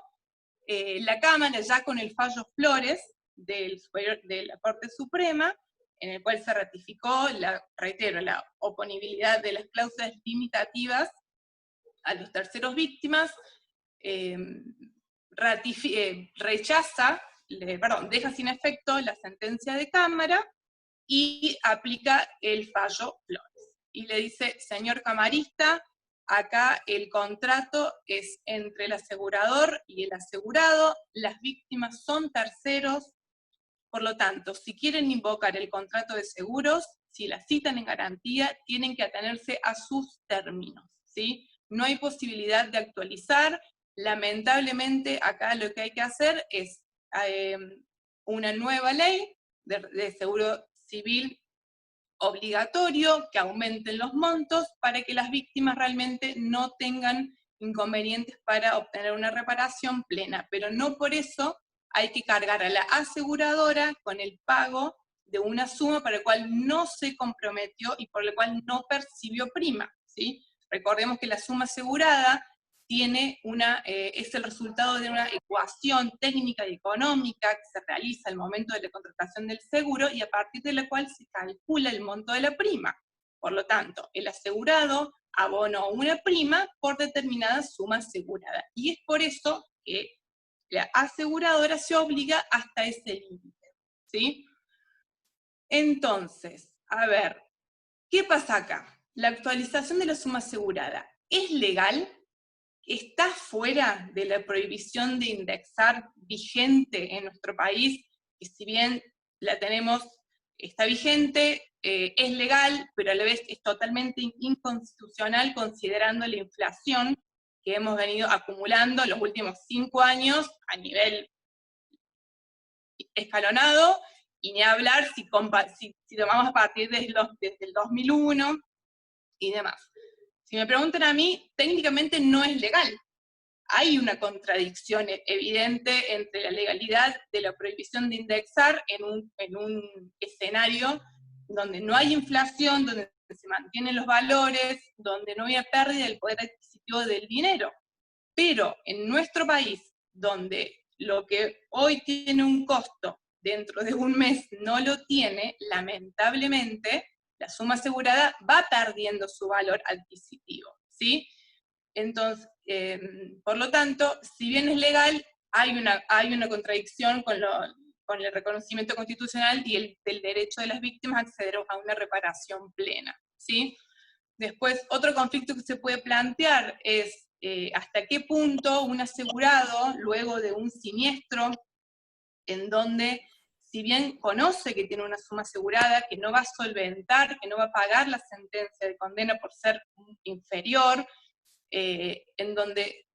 C: la Cámara, ya con el fallo Flores de la Corte Suprema, en el cual se ratificó, reitero, la oponibilidad de las cláusulas limitativas a los terceros víctimas, deja sin efecto la sentencia de Cámara y aplica el fallo Flores. Y le dice, señor camarista, acá el contrato es entre el asegurador y el asegurado, las víctimas son terceros, por lo tanto, si quieren invocar el contrato de seguros, si la citan en garantía, tienen que atenerse a sus términos, ¿sí? No hay posibilidad de actualizar. Lamentablemente, acá lo que hay que hacer es una nueva ley de seguro civil obligatorio, que aumenten los montos para que las víctimas realmente no tengan inconvenientes para obtener una reparación plena, pero no por eso hay que cargar a la aseguradora con el pago de una suma para la cual no se comprometió y por la cual no percibió prima, ¿sí? Recordemos que la suma asegurada es el resultado de una ecuación técnica y económica que se realiza al momento de la contratación del seguro y a partir de la cual se calcula el monto de la prima. Por lo tanto, el asegurado abonó una prima por determinada suma asegurada. Y es por eso que la aseguradora se obliga hasta ese límite, ¿sí? Entonces, a ver, ¿qué pasa acá? La actualización de la suma asegurada, ¿es legal? ¿Está fuera de la prohibición de indexar vigente en nuestro país? Que si bien la tenemos, está vigente, es legal, pero a la vez es totalmente inconstitucional considerando la inflación que hemos venido acumulando los últimos 5 años a nivel escalonado, y ni hablar si tomamos a partir desde el 2001 y demás. Si me preguntan a mí, técnicamente no es legal. Hay una contradicción evidente entre la legalidad de la prohibición de indexar en un escenario donde no hay inflación, donde se mantienen los valores, donde no hay pérdida del poder adquisitivo del dinero. Pero en nuestro país, donde lo que hoy tiene un costo, dentro de un mes no lo tiene, lamentablemente, la suma asegurada va perdiendo su valor adquisitivo, ¿sí? Entonces, por lo tanto, si bien es legal, hay una contradicción con el reconocimiento constitucional y del derecho de las víctimas a acceder a una reparación plena, ¿sí? Después, otro conflicto que se puede plantear es hasta qué punto un asegurado, luego de un siniestro, en donde, si bien conoce que tiene una suma asegurada, que no va a solventar, que no va a pagar la sentencia de condena por ser inferior, en donde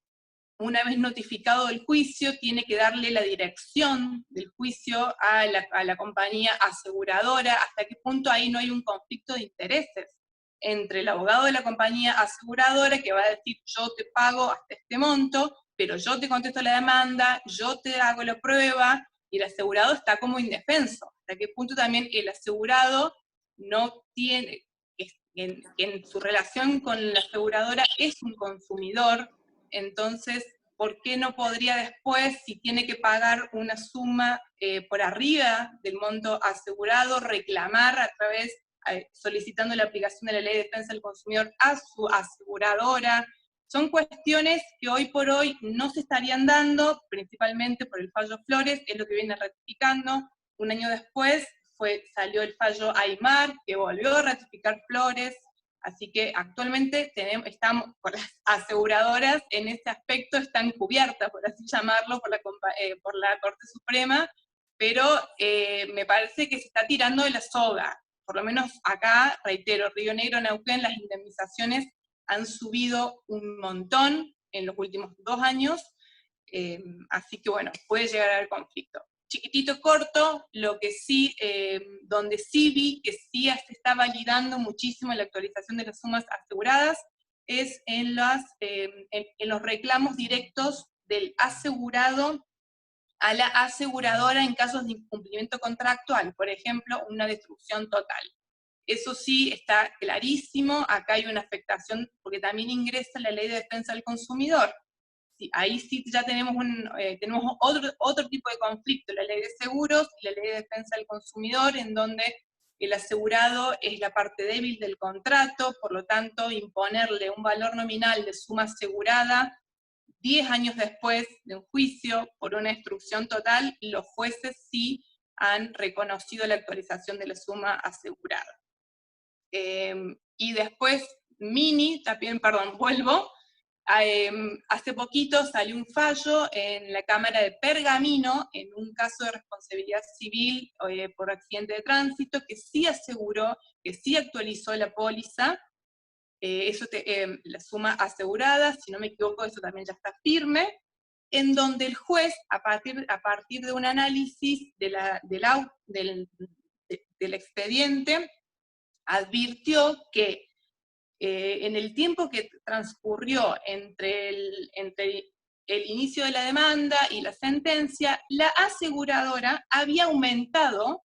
C: una vez notificado el juicio, tiene que darle la dirección del juicio a la compañía aseguradora, hasta qué punto ahí no hay un conflicto de intereses entre el abogado de la compañía aseguradora, que va a decir, yo te pago hasta este monto, pero yo te contesto la demanda, yo te hago la prueba, y el asegurado está como indefenso. Hasta qué punto también el asegurado no tiene, en su relación con la aseguradora es un consumidor. Entonces, ¿por qué no podría después, si tiene que pagar una suma por arriba del monto asegurado, reclamar a través, solicitando la aplicación de la Ley de Defensa del Consumidor a su aseguradora? Son cuestiones que hoy por hoy no se estarían dando, principalmente por el fallo Flores, es lo que viene ratificando. Un año después salió el fallo Aymar, que volvió a ratificar Flores. Así que actualmente estamos, por las aseguradoras en este aspecto están cubiertas, por así llamarlo, por la Corte Suprema, pero me parece que se está tirando de la soga. Por lo menos acá, reitero, Río Negro, Neuquén, las indemnizaciones han subido un montón en los últimos 2 años, así que bueno, puede llegar a haber conflicto. Chiquitito, corto, lo que sí, donde sí vi que sí se está validando muchísimo la actualización de las sumas aseguradas, es en los reclamos directos del asegurado a la aseguradora en casos de incumplimiento contractual, por ejemplo, una destrucción total. Eso sí está clarísimo, acá hay una afectación, porque también ingresa la Ley de Defensa del Consumidor. Sí, ahí sí ya tenemos otro tipo de conflicto, la Ley de Seguros y la Ley de Defensa del Consumidor, en donde el asegurado es la parte débil del contrato, por lo tanto, imponerle un valor nominal de suma asegurada 10 años después de un juicio por una destrucción total, los jueces sí han reconocido la actualización de la suma asegurada. Y después, vuelvo, hace poquito salió un fallo en la Cámara de Pergamino, en un caso de responsabilidad civil por accidente de tránsito, que sí aseguró, que sí actualizó la póliza, la suma asegurada, si no me equivoco, eso también ya está firme, en donde el juez, a partir de un análisis del expediente, advirtió que en el tiempo que transcurrió entre el inicio de la demanda y la sentencia, la aseguradora había aumentado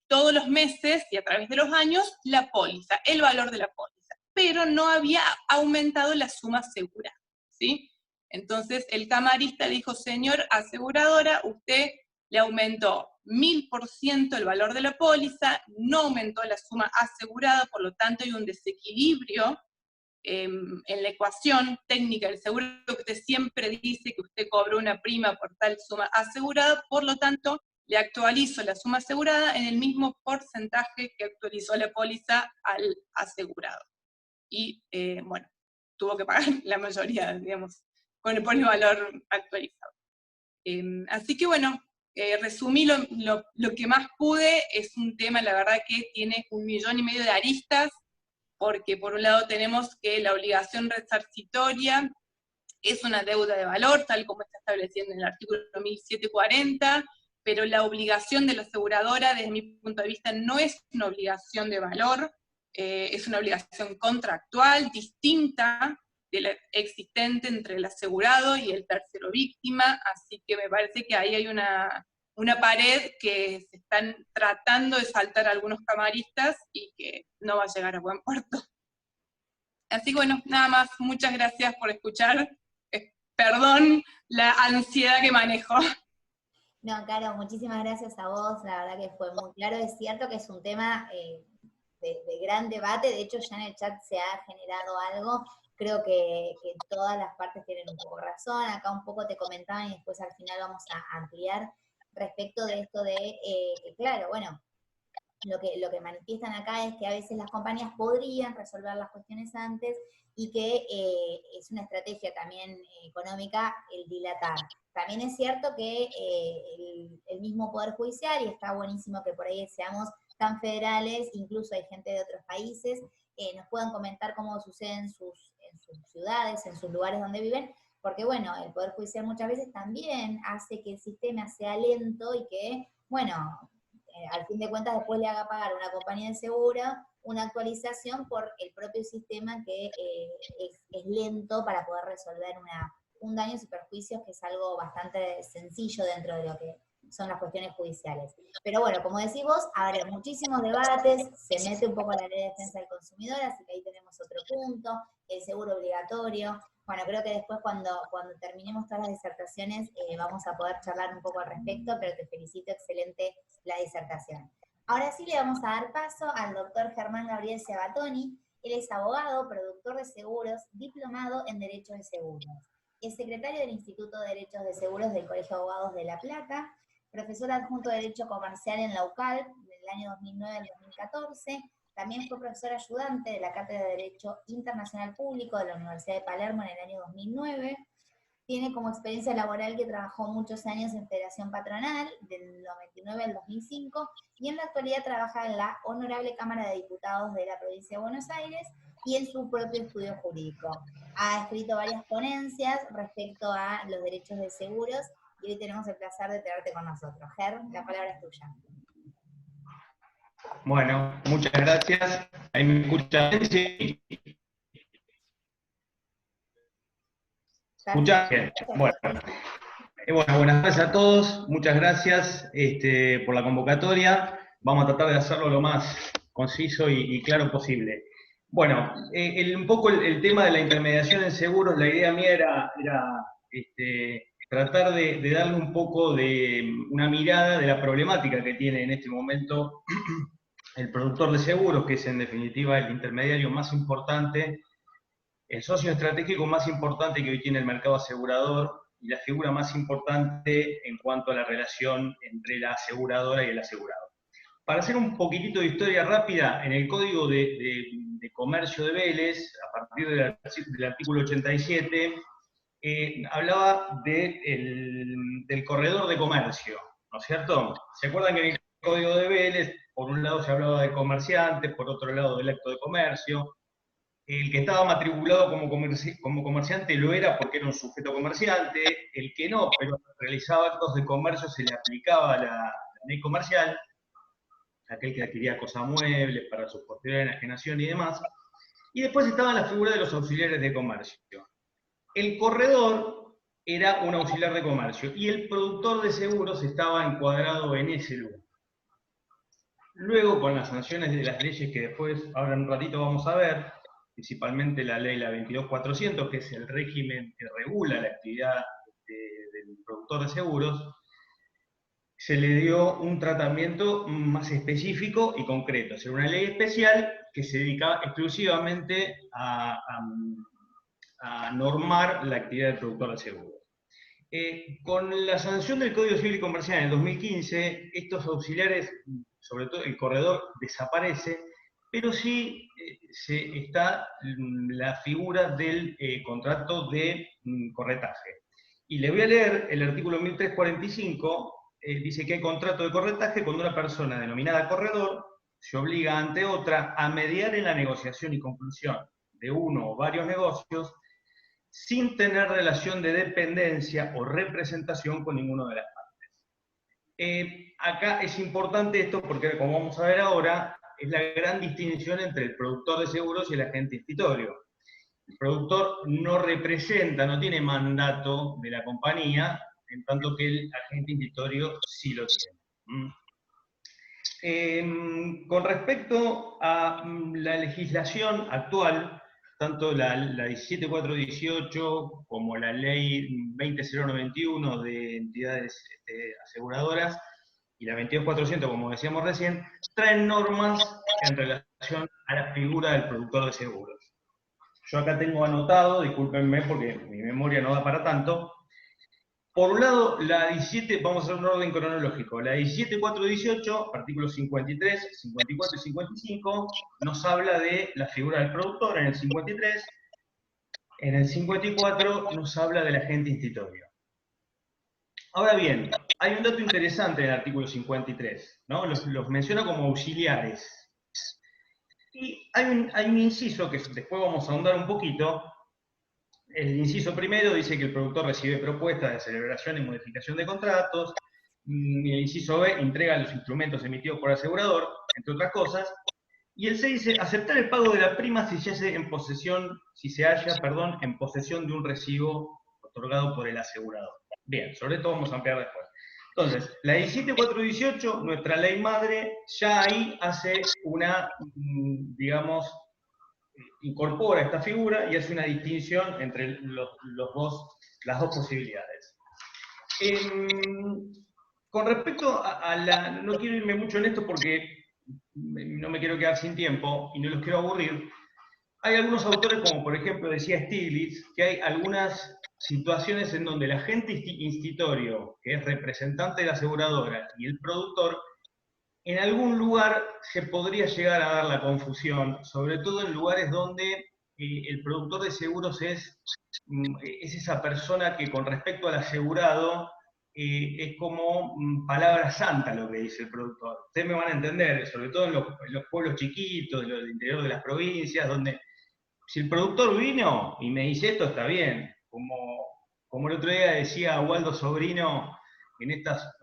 C: todos los meses y a través de los años la póliza, el valor de la póliza, pero no había aumentado la suma asegurada, ¿sí? Entonces el camarista dijo, señor aseguradora, usted le aumentó 1000% el valor de la póliza, no aumentó la suma asegurada, por lo tanto hay un desequilibrio en la ecuación técnica del seguro, que usted siempre dice que usted cobró una prima por tal suma asegurada, por lo tanto le actualizo la suma asegurada en el mismo porcentaje que actualizó la póliza al asegurado. Y bueno, tuvo que pagar la mayoría, digamos, por el valor actualizado. Así que bueno, resumí lo que más pude. Es un tema, la verdad, que tiene 1,5 millones de aristas, porque por un lado tenemos que la obligación resarcitoria es una deuda de valor, tal como está estableciendo en el artículo 1740, pero la obligación de la aseguradora, desde mi punto de vista, no es una obligación de valor, es una obligación contractual, distinta de la existente entre el asegurado y el tercero víctima, así que me parece que ahí hay una pared que se están tratando de saltar algunos camaristas y que no va a llegar a buen puerto. Así que bueno, nada más, muchas gracias por escuchar. Perdón la ansiedad que manejo.
A: No, Caro, muchísimas gracias a vos, la verdad que fue muy claro. Es cierto que es un tema de gran debate, de hecho ya en el chat se ha generado algo, creo que todas las partes tienen un poco razón, acá un poco te comentaban y después al final vamos a ampliar respecto de esto de que claro, bueno, lo que manifiestan acá es que a veces las compañías podrían resolver las cuestiones antes y que es una estrategia también económica el dilatar. También es cierto que el mismo Poder Judicial, y está buenísimo que por ahí seamos tan federales, incluso hay gente de otros países, nos puedan comentar cómo suceden sus sus ciudades, en sus lugares donde viven, porque bueno, el Poder Judicial muchas veces también hace que el sistema sea lento y que, bueno, al fin de cuentas después le haga pagar a una compañía de seguro una actualización por el propio sistema que es lento para poder resolver un daño y perjuicios, que es algo bastante sencillo dentro de lo que son las cuestiones judiciales. Pero bueno, como decís vos, habrá muchísimos debates, se mete un poco la ley de defensa del consumidor, así que ahí tenemos otro punto, el seguro obligatorio. Bueno, creo que después cuando terminemos todas las disertaciones vamos a poder charlar un poco al respecto, pero te felicito, excelente la disertación. Ahora sí le vamos a dar paso al doctor Germán Gabriel Cebatoni. Él es abogado, productor de seguros, diplomado en Derechos de Seguros. Es secretario del Instituto de Derechos de Seguros del Colegio de Abogados de La Plata, profesor adjunto de Derecho Comercial en la UCAL del año 2009 al 2014, también fue profesor ayudante de la Cátedra de Derecho Internacional Público de la Universidad de Palermo en el año 2009, tiene como experiencia laboral que trabajó muchos años en Federación Patronal, del 99 al 2005, y en la actualidad trabaja en la Honorable Cámara de Diputados de la Provincia de Buenos Aires y en su propio estudio jurídico. Ha escrito varias ponencias respecto a los derechos de seguros, y hoy tenemos el placer de tenerte con nosotros. Ger, la palabra es tuya.
D: Bueno, muchas gracias. Ahí me escuchan. Sí. ¿Escuchan bien? Bueno, buenas tardes a todos. Muchas gracias por la convocatoria. Vamos a tratar de hacerlo lo más conciso y claro posible. Bueno, un poco el tema de la intermediación en seguros, la idea mía era tratar de darle un poco de una mirada de la problemática que tiene en este momento el productor de seguros, que es en definitiva el intermediario más importante, el socio estratégico más importante que hoy tiene el mercado asegurador y la figura más importante en cuanto a la relación entre la aseguradora y el asegurado. Para hacer un poquitito de historia rápida, en el Código de Comercio de Vélez, a partir del artículo 87, hablaba del corredor de comercio, ¿no es cierto? ¿Se acuerdan que en el Código de Vélez, por un lado se hablaba de comerciantes, por otro lado del acto de comercio? El que estaba matriculado como comerciante lo era porque era un sujeto comerciante, el que no, pero realizaba actos de comercio, se le aplicaba la ley comercial, aquel que adquiría cosas muebles para su posterior enajenación y demás. Y después estaba la figura de los auxiliares de comercio. El corredor era un auxiliar de comercio y el productor de seguros estaba encuadrado en ese lugar. Luego, con las sanciones de las leyes que después, ahora en un ratito vamos a ver, principalmente la ley la 22.400, que es el régimen que regula la actividad del productor de seguros, se le dio un tratamiento más específico y concreto. Es una ley especial que se dedica exclusivamente a normar la actividad del productor de seguros. Con la sanción del Código Civil y Comercial en el 2015, estos auxiliares, sobre todo el corredor, desaparece, pero sí está la figura del contrato de corretaje. Y le voy a leer el artículo 1345, dice que hay contrato de corretaje cuando una persona denominada corredor se obliga ante otra a mediar en la negociación y conclusión de uno o varios negocios sin tener relación de dependencia o representación con ninguno de las partes. Acá es importante esto porque, como vamos a ver ahora, es la gran distinción entre el productor de seguros y el agente institutorio. El productor no representa, no tiene mandato de la compañía, en tanto que el agente institutorio sí lo tiene. Con respecto a la legislación actual, tanto la 17418 como la ley 20091 de entidades aseguradoras y la 22400, como decíamos recién, traen normas en relación a la figura del productor de seguros. Yo acá tengo anotado, discúlpenme porque mi memoria no da para tanto. Por un lado, la 17, vamos a hacer un orden cronológico. La 17418, artículos 53, 54 y 55, nos habla de la figura del productor en el 53. En el 54 nos habla del agente institutorio. Ahora bien, hay un dato interesante en el artículo 53, ¿no? Los menciona como auxiliares. Y hay un inciso que después vamos a ahondar un poquito, el inciso primero dice que el productor recibe propuestas de celebración y modificación de contratos. El inciso B entrega los instrumentos emitidos por el asegurador, entre otras cosas. Y el C dice, aceptar el pago de la prima si se halla, en posesión de un recibo otorgado por el asegurador. Bien, sobre esto vamos a ampliar después. Entonces, la 17.418, nuestra ley madre, ya ahí hace una, digamos, incorpora esta figura y hace una distinción entre las dos posibilidades. Con respecto a la... No quiero irme mucho en esto porque no me quiero quedar sin tiempo y no los quiero aburrir. Hay algunos autores, como por ejemplo decía Stiglitz, que hay algunas situaciones en donde el agente institutorio, que es representante de la aseguradora, y el productor, en algún lugar se podría llegar a dar la confusión, sobre todo en lugares donde el productor de seguros es esa persona que con respecto al asegurado es como palabra santa lo que dice el productor. Ustedes me van a entender, sobre todo en los pueblos chiquitos, en el interior de las provincias, donde si el productor vino y me dice esto, está bien. Como el otro día decía Waldo Sobrino,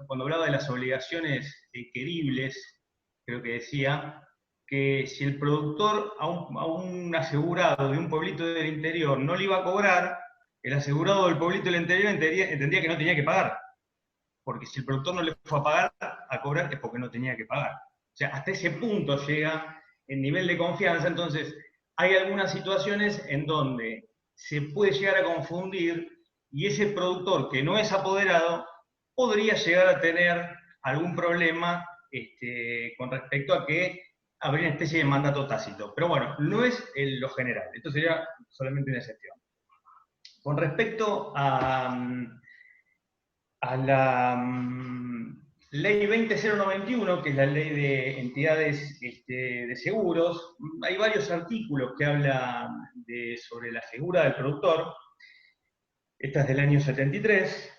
D: cuando hablaba de las obligaciones queribles, creo que decía, que si el productor a un asegurado de un pueblito del interior no le iba a cobrar, el asegurado del pueblito del interior entendía que no tenía que pagar. Porque si el productor no le fue a cobrar es porque no tenía que pagar. O sea, hasta ese punto llega el nivel de confianza. Entonces, hay algunas situaciones en donde se puede llegar a confundir y ese productor que no es apoderado podría llegar a tener algún problema con respecto a que habría una especie de mandato tácito. Pero bueno, no es lo general. Esto sería solamente una excepción. Con respecto a la ley 20091, que es la ley de entidades de seguros, hay varios artículos que hablan sobre la figura del productor. Esta es del año 73.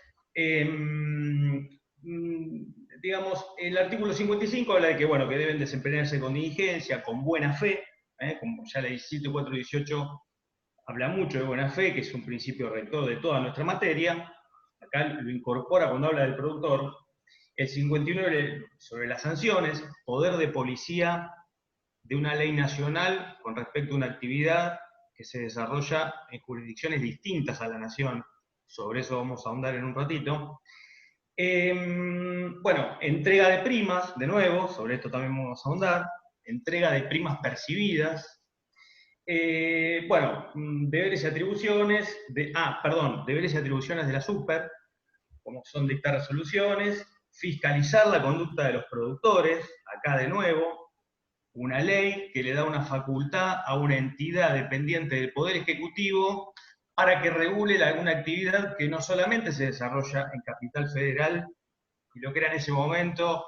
D: Digamos, el artículo 55 habla de que, bueno, que deben desempeñarse con diligencia, con buena fe, como ya la 17.418 habla mucho de buena fe, que es un principio rector de toda nuestra materia. Acá lo incorpora cuando habla del productor. El 59 sobre las sanciones, poder de policía de una ley nacional con respecto a una actividad que se desarrolla en jurisdicciones distintas a la nación. Sobre eso vamos a ahondar en un ratito. Bueno, entrega de primas, de nuevo, sobre esto también vamos a ahondar. Entrega de primas percibidas. Bueno, deberes y atribuciones, deberes y atribuciones de la super, como son dictar resoluciones, fiscalizar la conducta de los productores, acá de nuevo, una ley que le da una facultad a una entidad dependiente del Poder Ejecutivo para que regule alguna actividad que no solamente se desarrolla en Capital Federal, y lo que era en ese momento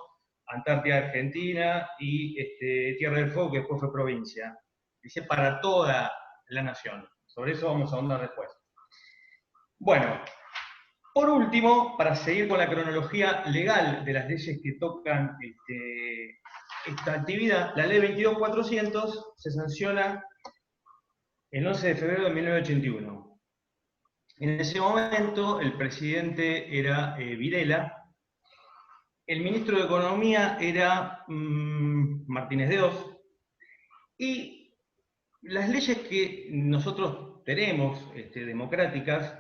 D: Antártida Argentina y Tierra del Fuego, que después fue provincia. Dice para toda la nación. Sobre eso vamos a ahondar después. Bueno, por último, para seguir con la cronología legal de las leyes que tocan esta actividad, la ley 22.400 se sanciona el 11 de febrero de 1981. En ese momento, el presidente era Videla, el ministro de Economía era Martínez de Hoz, y las leyes que nosotros tenemos, democráticas,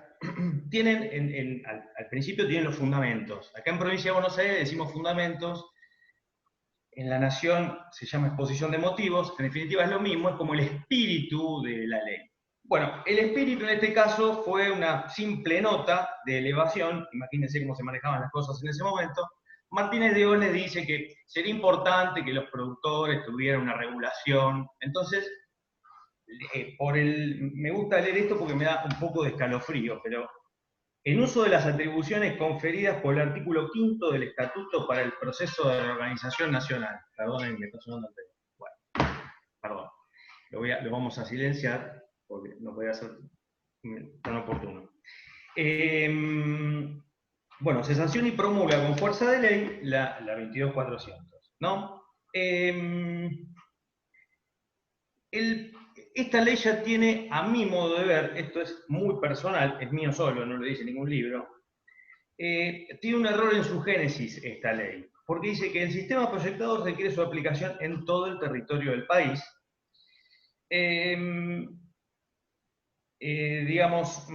D: tienen, al principio tienen los fundamentos. Acá en Provincia de Buenos Aires decimos fundamentos, en la Nación se llama exposición de motivos, en definitiva es lo mismo, es como el espíritu de la ley. Bueno, el espíritu en este caso fue una simple nota de elevación, imagínense cómo se manejaban las cosas en ese momento. Martínez de Hoz les dice que sería importante que los productores tuvieran una regulación, entonces me gusta leer esto porque me da un poco de escalofrío, pero en uso de las atribuciones conferidas por el artículo 5 del Estatuto para el Proceso de Reorganización Nacional. Perdonen, me está sonando el teléfono. Bueno, perdón. Lo vamos a silenciar porque no podía ser tan oportuno. Bueno, se sanciona y promulga con fuerza de ley la 22.400, ¿no? esta ley ya tiene, a mi modo de ver, esto es muy personal, es mío solo, no lo dice ningún libro, tiene un error en su génesis esta ley, porque dice que el sistema proyectado requiere su aplicación en todo el territorio del país. Digamos,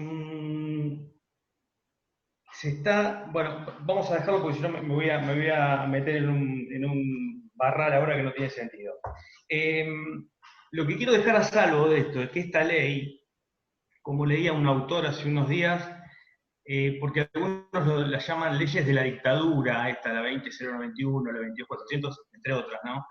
D: se está, bueno, vamos a dejarlo porque si no me voy a meter en un barral ahora que no tiene sentido. Lo que quiero dejar a salvo de esto es que esta ley, como leía un autor hace unos días, porque algunos la llaman leyes de la dictadura, esta, la 20091, la 22400, entre otras, ¿no?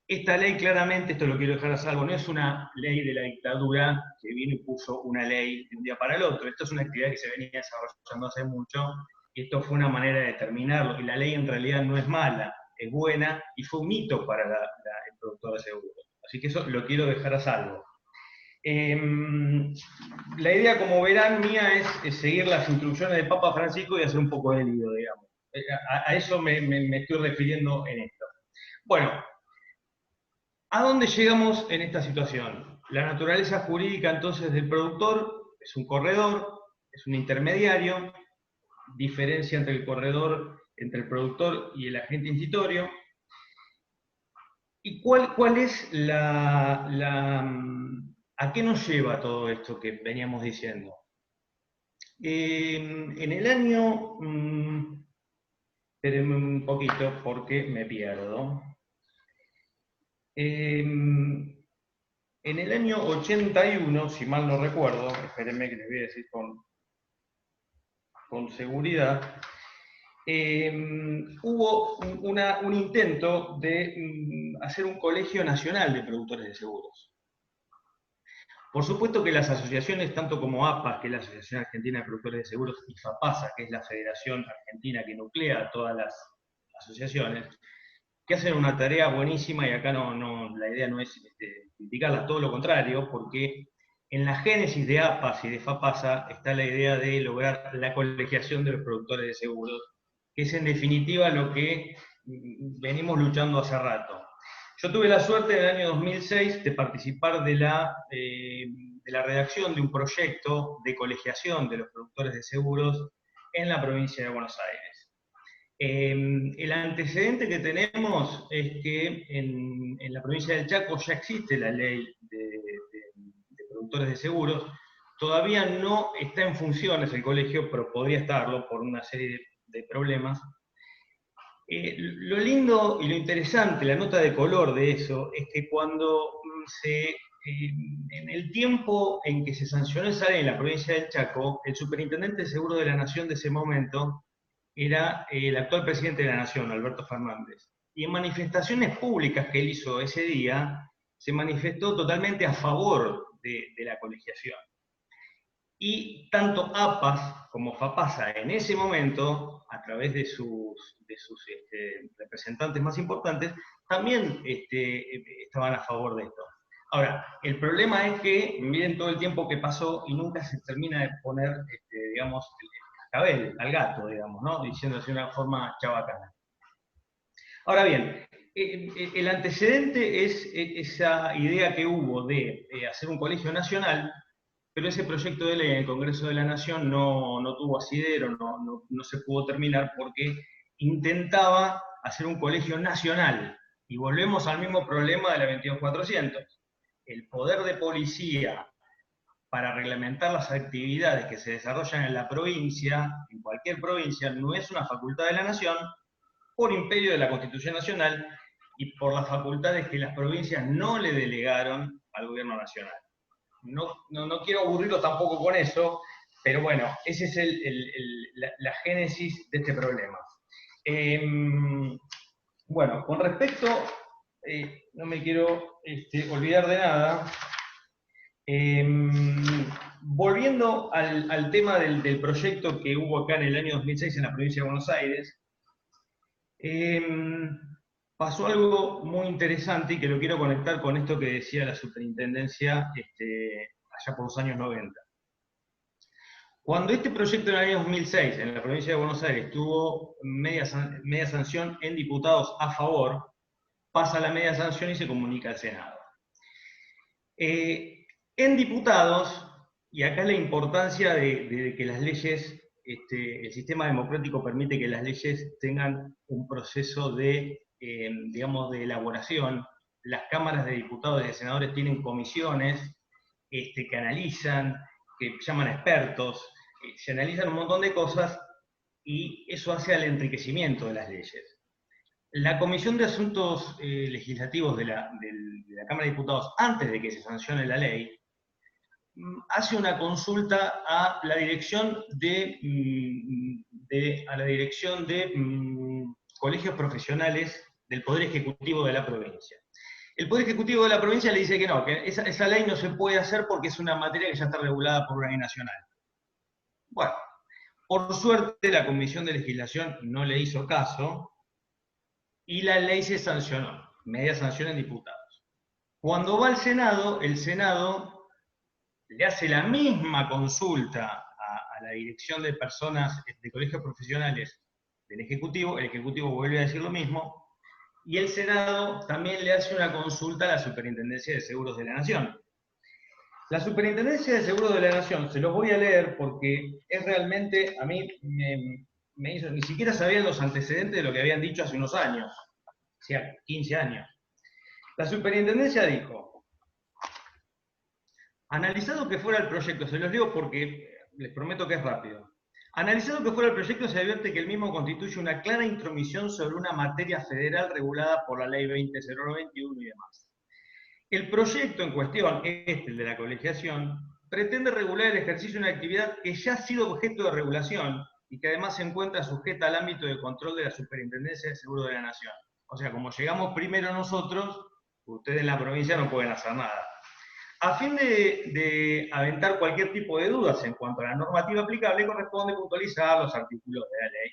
D: Esta ley claramente, esto lo quiero dejar a salvo, no es una ley de la dictadura que vino y puso una ley de un día para el otro. Esto es una actividad que se venía desarrollando hace mucho, y esto fue una manera de determinarlo, y la ley en realidad no es mala, es buena, y fue un mito para el productor de seguros. Así que eso lo quiero dejar a salvo. La idea, como verán, mía es seguir las instrucciones del Papa Francisco y hacer un poco de lío, digamos. A eso me estoy refiriendo en esto. Bueno, ¿a dónde llegamos en esta situación? La naturaleza jurídica entonces del productor es un corredor, es un intermediario, diferencia entre el corredor, entre el productor y el agente incitorio. ¿Y cuál es a qué nos lleva todo esto que veníamos diciendo? En el año, espérenme un poquito porque me pierdo. En el año 81, si mal no recuerdo, espérenme que les voy a decir con seguridad, hubo un intento de hacer un colegio nacional de productores de seguros. Por supuesto que las asociaciones, tanto como APAS, que es la Asociación Argentina de Productores de Seguros, y FAPASA, que es la Federación Argentina que nuclea a todas las asociaciones, que hacen una tarea buenísima, y acá la idea no es criticarlas, todo lo contrario, porque en la génesis de APAS y de FAPASA está la idea de lograr la colegiación de los productores de seguros, que es en definitiva lo que venimos luchando hace rato. Yo tuve la suerte en el año 2006 de participar de la redacción de un proyecto de colegiación de los productores de seguros en la provincia de Buenos Aires. El antecedente que tenemos es que en la provincia del Chaco ya existe la ley de productores de seguros. Todavía no está en funciones el colegio, pero podría estarlo por una serie de problemas. Lo lindo y lo interesante, la nota de color de eso, es que cuando en el tiempo en que se sancionó esa ley en la provincia del Chaco, el superintendente de Seguro de la Nación de ese momento era el actual presidente de la Nación, Alberto Fernández. Y en manifestaciones públicas que él hizo ese día, se manifestó totalmente a favor de la colegiación. Y tanto APAS como FAPASA en ese momento, a través de sus representantes más importantes, también estaban a favor de esto. Ahora, el problema es que miren todo el tiempo que pasó y nunca se termina de poner, digamos, el cascabel al gato, digamos, ¿no? Diciendo así de una forma chabacana. Ahora bien, el antecedente es esa idea que hubo de hacer un colegio nacional, pero ese proyecto de ley en el Congreso de la Nación no tuvo asidero, no se pudo terminar porque intentaba hacer un colegio nacional. Y volvemos al mismo problema de la 22400. El poder de policía para reglamentar las actividades que se desarrollan en la provincia, en cualquier provincia, no es una facultad de la Nación, por imperio de la Constitución Nacional y por las facultades que las provincias no le delegaron al gobierno nacional. No quiero aburrirlo tampoco con eso, pero bueno, esa es la génesis de este problema. Bueno, con respecto, no me quiero olvidar de nada, volviendo al tema del proyecto que hubo acá en el año 2006 en la provincia de Buenos Aires, pasó algo muy interesante y que lo quiero conectar con esto que decía la superintendencia allá por los años 90. Cuando este proyecto en el año 2006 en la provincia de Buenos Aires tuvo media sanción en diputados a favor, pasa la media sanción y se comunica al Senado. En diputados, y acá la importancia de que las leyes, el sistema democrático permite que las leyes tengan un proceso de, digamos, de elaboración. Las cámaras de diputados y de senadores tienen comisiones que analizan, que llaman expertos, se analizan un montón de cosas y eso hace al enriquecimiento de las leyes. La Comisión de Asuntos Legislativos de la Cámara de Diputados, antes de que se sancione la ley, hace una consulta a la dirección de colegios profesionales del Poder Ejecutivo de la provincia. El Poder Ejecutivo de la provincia le dice que no, que esa ley no se puede hacer porque es una materia que ya está regulada por una ley nacional. Bueno, por suerte la Comisión de Legislación no le hizo caso y la ley se sancionó, media sanción en diputados. Cuando va al Senado, el Senado le hace la misma consulta a la dirección de personas de colegios profesionales del Ejecutivo, el Ejecutivo vuelve a decir lo mismo, y el Senado también le hace una consulta a la Superintendencia de Seguros de la Nación. La Superintendencia de Seguros de la Nación, se los voy a leer porque es realmente, a mí me hizo, ni siquiera sabía los antecedentes de lo que habían dicho hace unos años, o sea, 15 años. La Superintendencia dijo: analizado que fuera el proyecto, se los leo porque les prometo que es rápido. Analizado que fuera el proyecto, se advierte que el mismo constituye una clara intromisión sobre una materia federal regulada por la Ley 20.091 y demás. El proyecto en cuestión, el de la colegiación, pretende regular el ejercicio de una actividad que ya ha sido objeto de regulación y que además se encuentra sujeta al ámbito de control de la Superintendencia de Seguros de la Nación. O sea, como llegamos primero nosotros, ustedes en la provincia no pueden hacer nada. A fin de aventar cualquier tipo de dudas en cuanto a la normativa aplicable, corresponde puntualizar los artículos de la ley.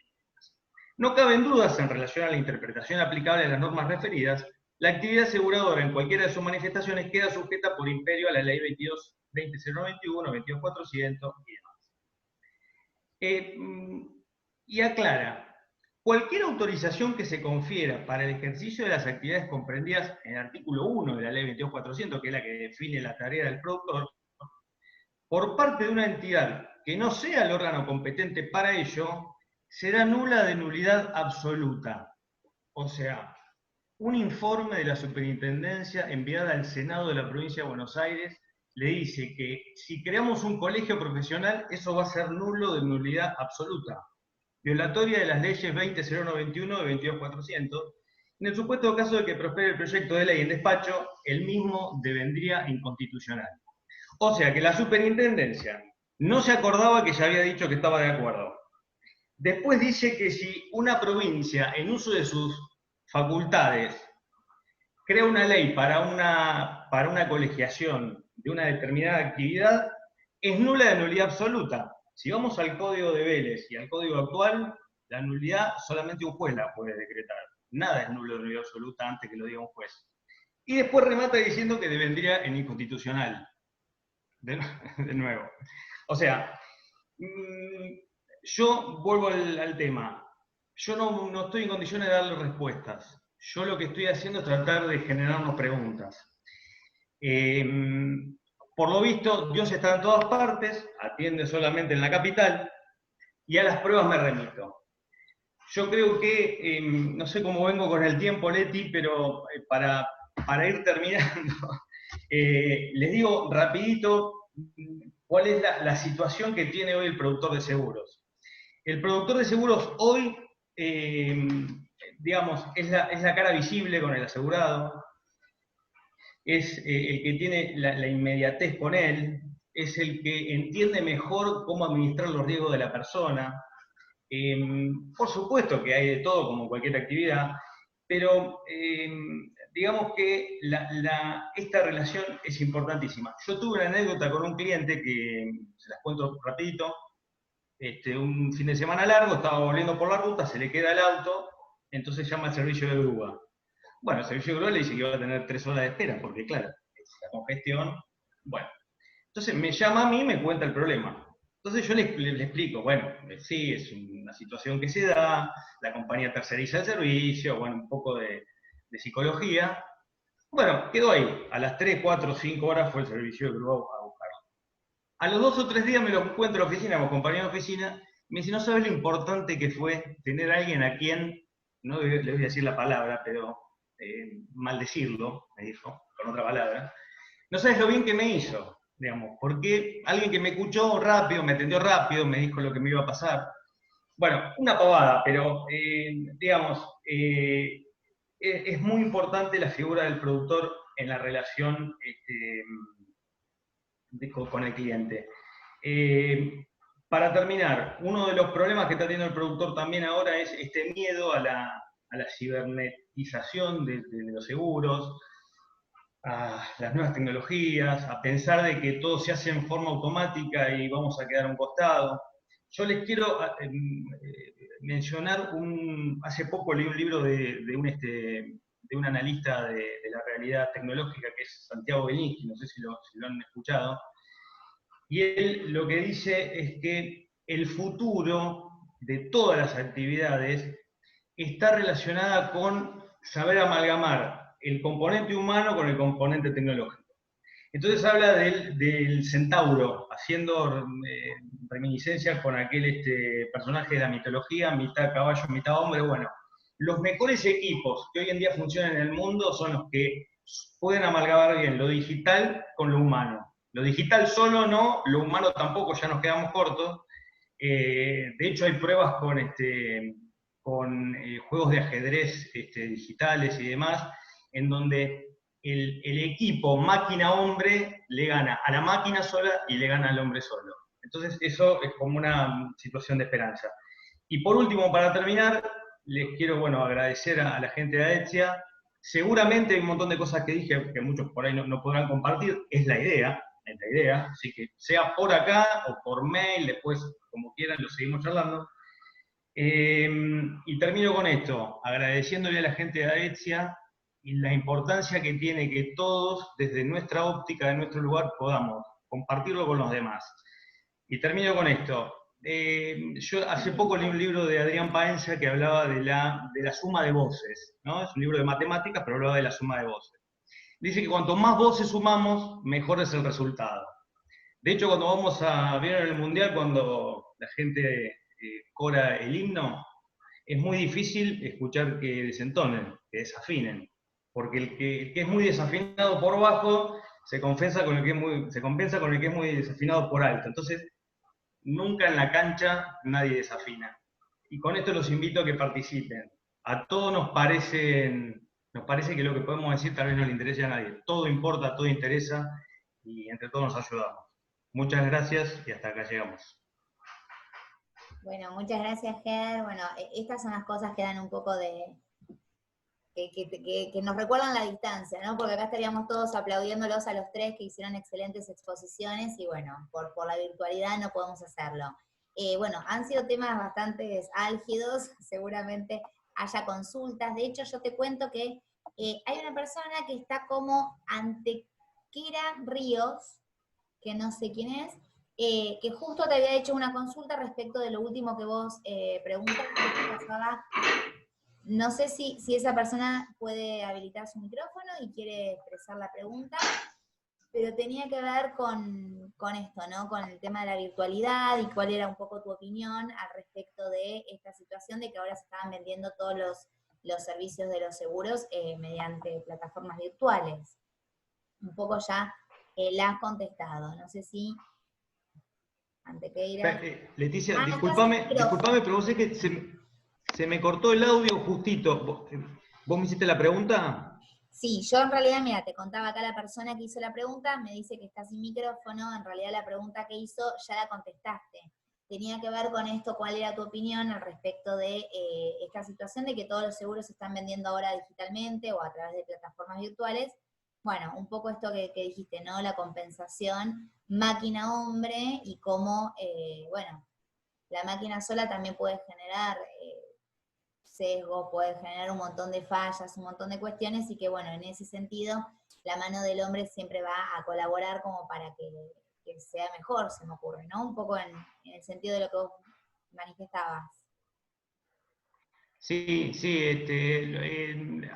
D: No caben dudas en relación a la interpretación aplicable a las normas referidas. La actividad aseguradora en cualquiera de sus manifestaciones queda sujeta por imperio a la ley 20.091, 22.400 y demás. Y aclara: cualquier autorización que se confiera para el ejercicio de las actividades comprendidas en el artículo 1 de la ley 22.400, que es la que define la tarea del productor, por parte de una entidad que no sea el órgano competente para ello, será nula de nulidad absoluta. O sea, un informe de la Superintendencia enviada al Senado de la Provincia de Buenos Aires le dice que si creamos un colegio profesional, eso va a ser nulo de nulidad absoluta, violatoria de las leyes 20.091 y 22.400, en el supuesto caso de que prospere el proyecto de ley en despacho, el mismo devendría inconstitucional. O sea que la Superintendencia no se acordaba que ya había dicho que estaba de acuerdo. Después dice que si una provincia, en uso de sus facultades, crea una ley para una colegiación de una determinada actividad, es nula de nulidad absoluta. Si vamos al Código de Vélez y al Código actual, la nulidad solamente un juez la puede decretar. Nada es nulo de nulidad absoluta antes que lo diga un juez. Y después remata diciendo que devendría en inconstitucional. De nuevo. O sea, yo vuelvo al tema. Yo no estoy en condiciones de darle respuestas. Yo lo que estoy haciendo es tratar de generarnos preguntas. Por lo visto, Dios está en todas partes, atiende solamente en la capital, y a las pruebas me remito. Yo creo que, no sé cómo vengo con el tiempo, Leti, pero para ir terminando, les digo rapidito cuál es la situación que tiene hoy el productor de seguros. El productor de seguros hoy, digamos, es la cara visible con el asegurado, es el que tiene la inmediatez con él, es el que entiende mejor cómo administrar los riesgos de la persona. Por supuesto que hay de todo, como cualquier actividad, pero digamos que esta relación es importantísima. Yo tuve una anécdota con un cliente que, se las cuento rapidito, un fin de semana largo, estaba volviendo por la ruta, se le queda el auto, entonces llama al servicio de grúa. Bueno, el servicio de grúa le dice que iba a tener 3 horas de espera, porque claro, la congestión. Bueno, entonces me llama a mí y me cuenta el problema. Entonces yo le explico, bueno, sí, es una situación que se da, la compañía terceriza el servicio, bueno, un poco de psicología. Bueno, quedó ahí. A las 3, 4, 5 horas fue el servicio de grúa a buscarlo. A los 2 o 3 días me lo encuentro en la oficina, con compañero de oficina, me dice, no sabes lo importante que fue tener a alguien a quien, no le voy a decir la palabra, pero maldecirlo, me dijo, con otra palabra. No sabes lo bien que me hizo, digamos, porque alguien que me escuchó rápido, me atendió rápido, me dijo lo que me iba a pasar. Bueno, una pavada, pero digamos, es muy importante la figura del productor en la relación con el cliente. Para terminar, uno de los problemas que está teniendo el productor también ahora es este miedo a la cibernetización de los seguros, a las nuevas tecnologías, a pensar de que todo se hace en forma automática y vamos a quedar a un costado. Yo les quiero mencionar hace poco leí un libro de un analista de la realidad tecnológica que es Santiago Benici, no sé si lo han escuchado, y él lo que dice es que el futuro de todas las actividades está relacionada con saber amalgamar el componente humano con el componente tecnológico. Entonces habla del centauro, haciendo reminiscencias con aquel personaje de la mitología, mitad caballo, mitad hombre. Bueno, los mejores equipos que hoy en día funcionan en el mundo son los que pueden amalgamar bien lo digital con lo humano. Lo digital solo no, lo humano tampoco, ya nos quedamos cortos. De hecho, hay pruebas con juegos de ajedrez digitales y demás, en donde el equipo máquina-hombre le gana a la máquina sola y le gana al hombre solo. Entonces eso es como una situación de esperanza. Y por último, para terminar, les quiero agradecer a la gente de AECSIA. Seguramente hay un montón de cosas que dije que muchos por ahí no podrán compartir, es la idea, así que sea por acá o por mail, después como quieran lo seguimos charlando. Y termino con esto, agradeciéndole a la gente de AECSIA y la importancia que tiene que todos, desde nuestra óptica, de nuestro lugar, podamos compartirlo con los demás. Y termino con esto. Yo hace poco leí un libro de Adrián Paenza que hablaba de la suma de voces, ¿no? Es un libro de matemáticas, pero hablaba de la suma de voces. Dice que cuanto más voces sumamos, mejor es el resultado. De hecho, cuando vamos a ver en el Mundial, cuando la gente cora el himno, es muy difícil escuchar que desentonen, que desafinen, porque el que es muy desafinado por bajo se compensa con el que es muy desafinado por alto. Entonces, nunca en la cancha nadie desafina. Y con esto los invito a que participen. A todos nos parece que lo que podemos decir tal vez no le interese a nadie. Todo importa, todo interesa, y entre todos nos ayudamos. Muchas gracias y hasta acá llegamos.
A: Bueno, muchas gracias, Ger. Bueno, estas son las cosas que dan un poco de... que nos recuerdan la distancia, ¿no? Porque acá estaríamos todos aplaudiéndolos a los tres que hicieron excelentes exposiciones y bueno, por la virtualidad no podemos hacerlo. Bueno, han sido temas bastante álgidos, seguramente haya consultas. De hecho, yo te cuento que hay una persona que está como Antequera Ríos, que no sé quién es, que justo te había hecho una consulta respecto de lo último que vos preguntaste, que pasaba. No sé si esa persona puede habilitar su micrófono y quiere expresar la pregunta, pero tenía que ver con esto, ¿no? Con el tema de la virtualidad y cuál era un poco tu opinión al respecto de esta situación de que ahora se estaban vendiendo todos los servicios de los seguros mediante plataformas virtuales. Un poco ya la has contestado, no sé si... Antequeira.
D: Leticia, discúlpame, pero vos sé que se me cortó el audio justito. ¿Vos me hiciste la pregunta?
A: Sí, yo en realidad, mira, te contaba acá la persona que hizo la pregunta, me dice que está sin micrófono, en realidad la pregunta que hizo ya la contestaste. Tenía que ver con esto, ¿cuál era tu opinión al respecto de esta situación de que todos los seguros se están vendiendo ahora digitalmente o a través de plataformas virtuales? Bueno, un poco esto que dijiste, ¿no? La compensación máquina-hombre y cómo, bueno, la máquina sola también puede generar sesgo, puede generar un montón de fallas, un montón de cuestiones, y que bueno, en ese sentido, la mano del hombre siempre va a colaborar como para que sea mejor, se me ocurre, ¿no? Un poco en el sentido de lo que vos manifestabas.
D: Sí, sí,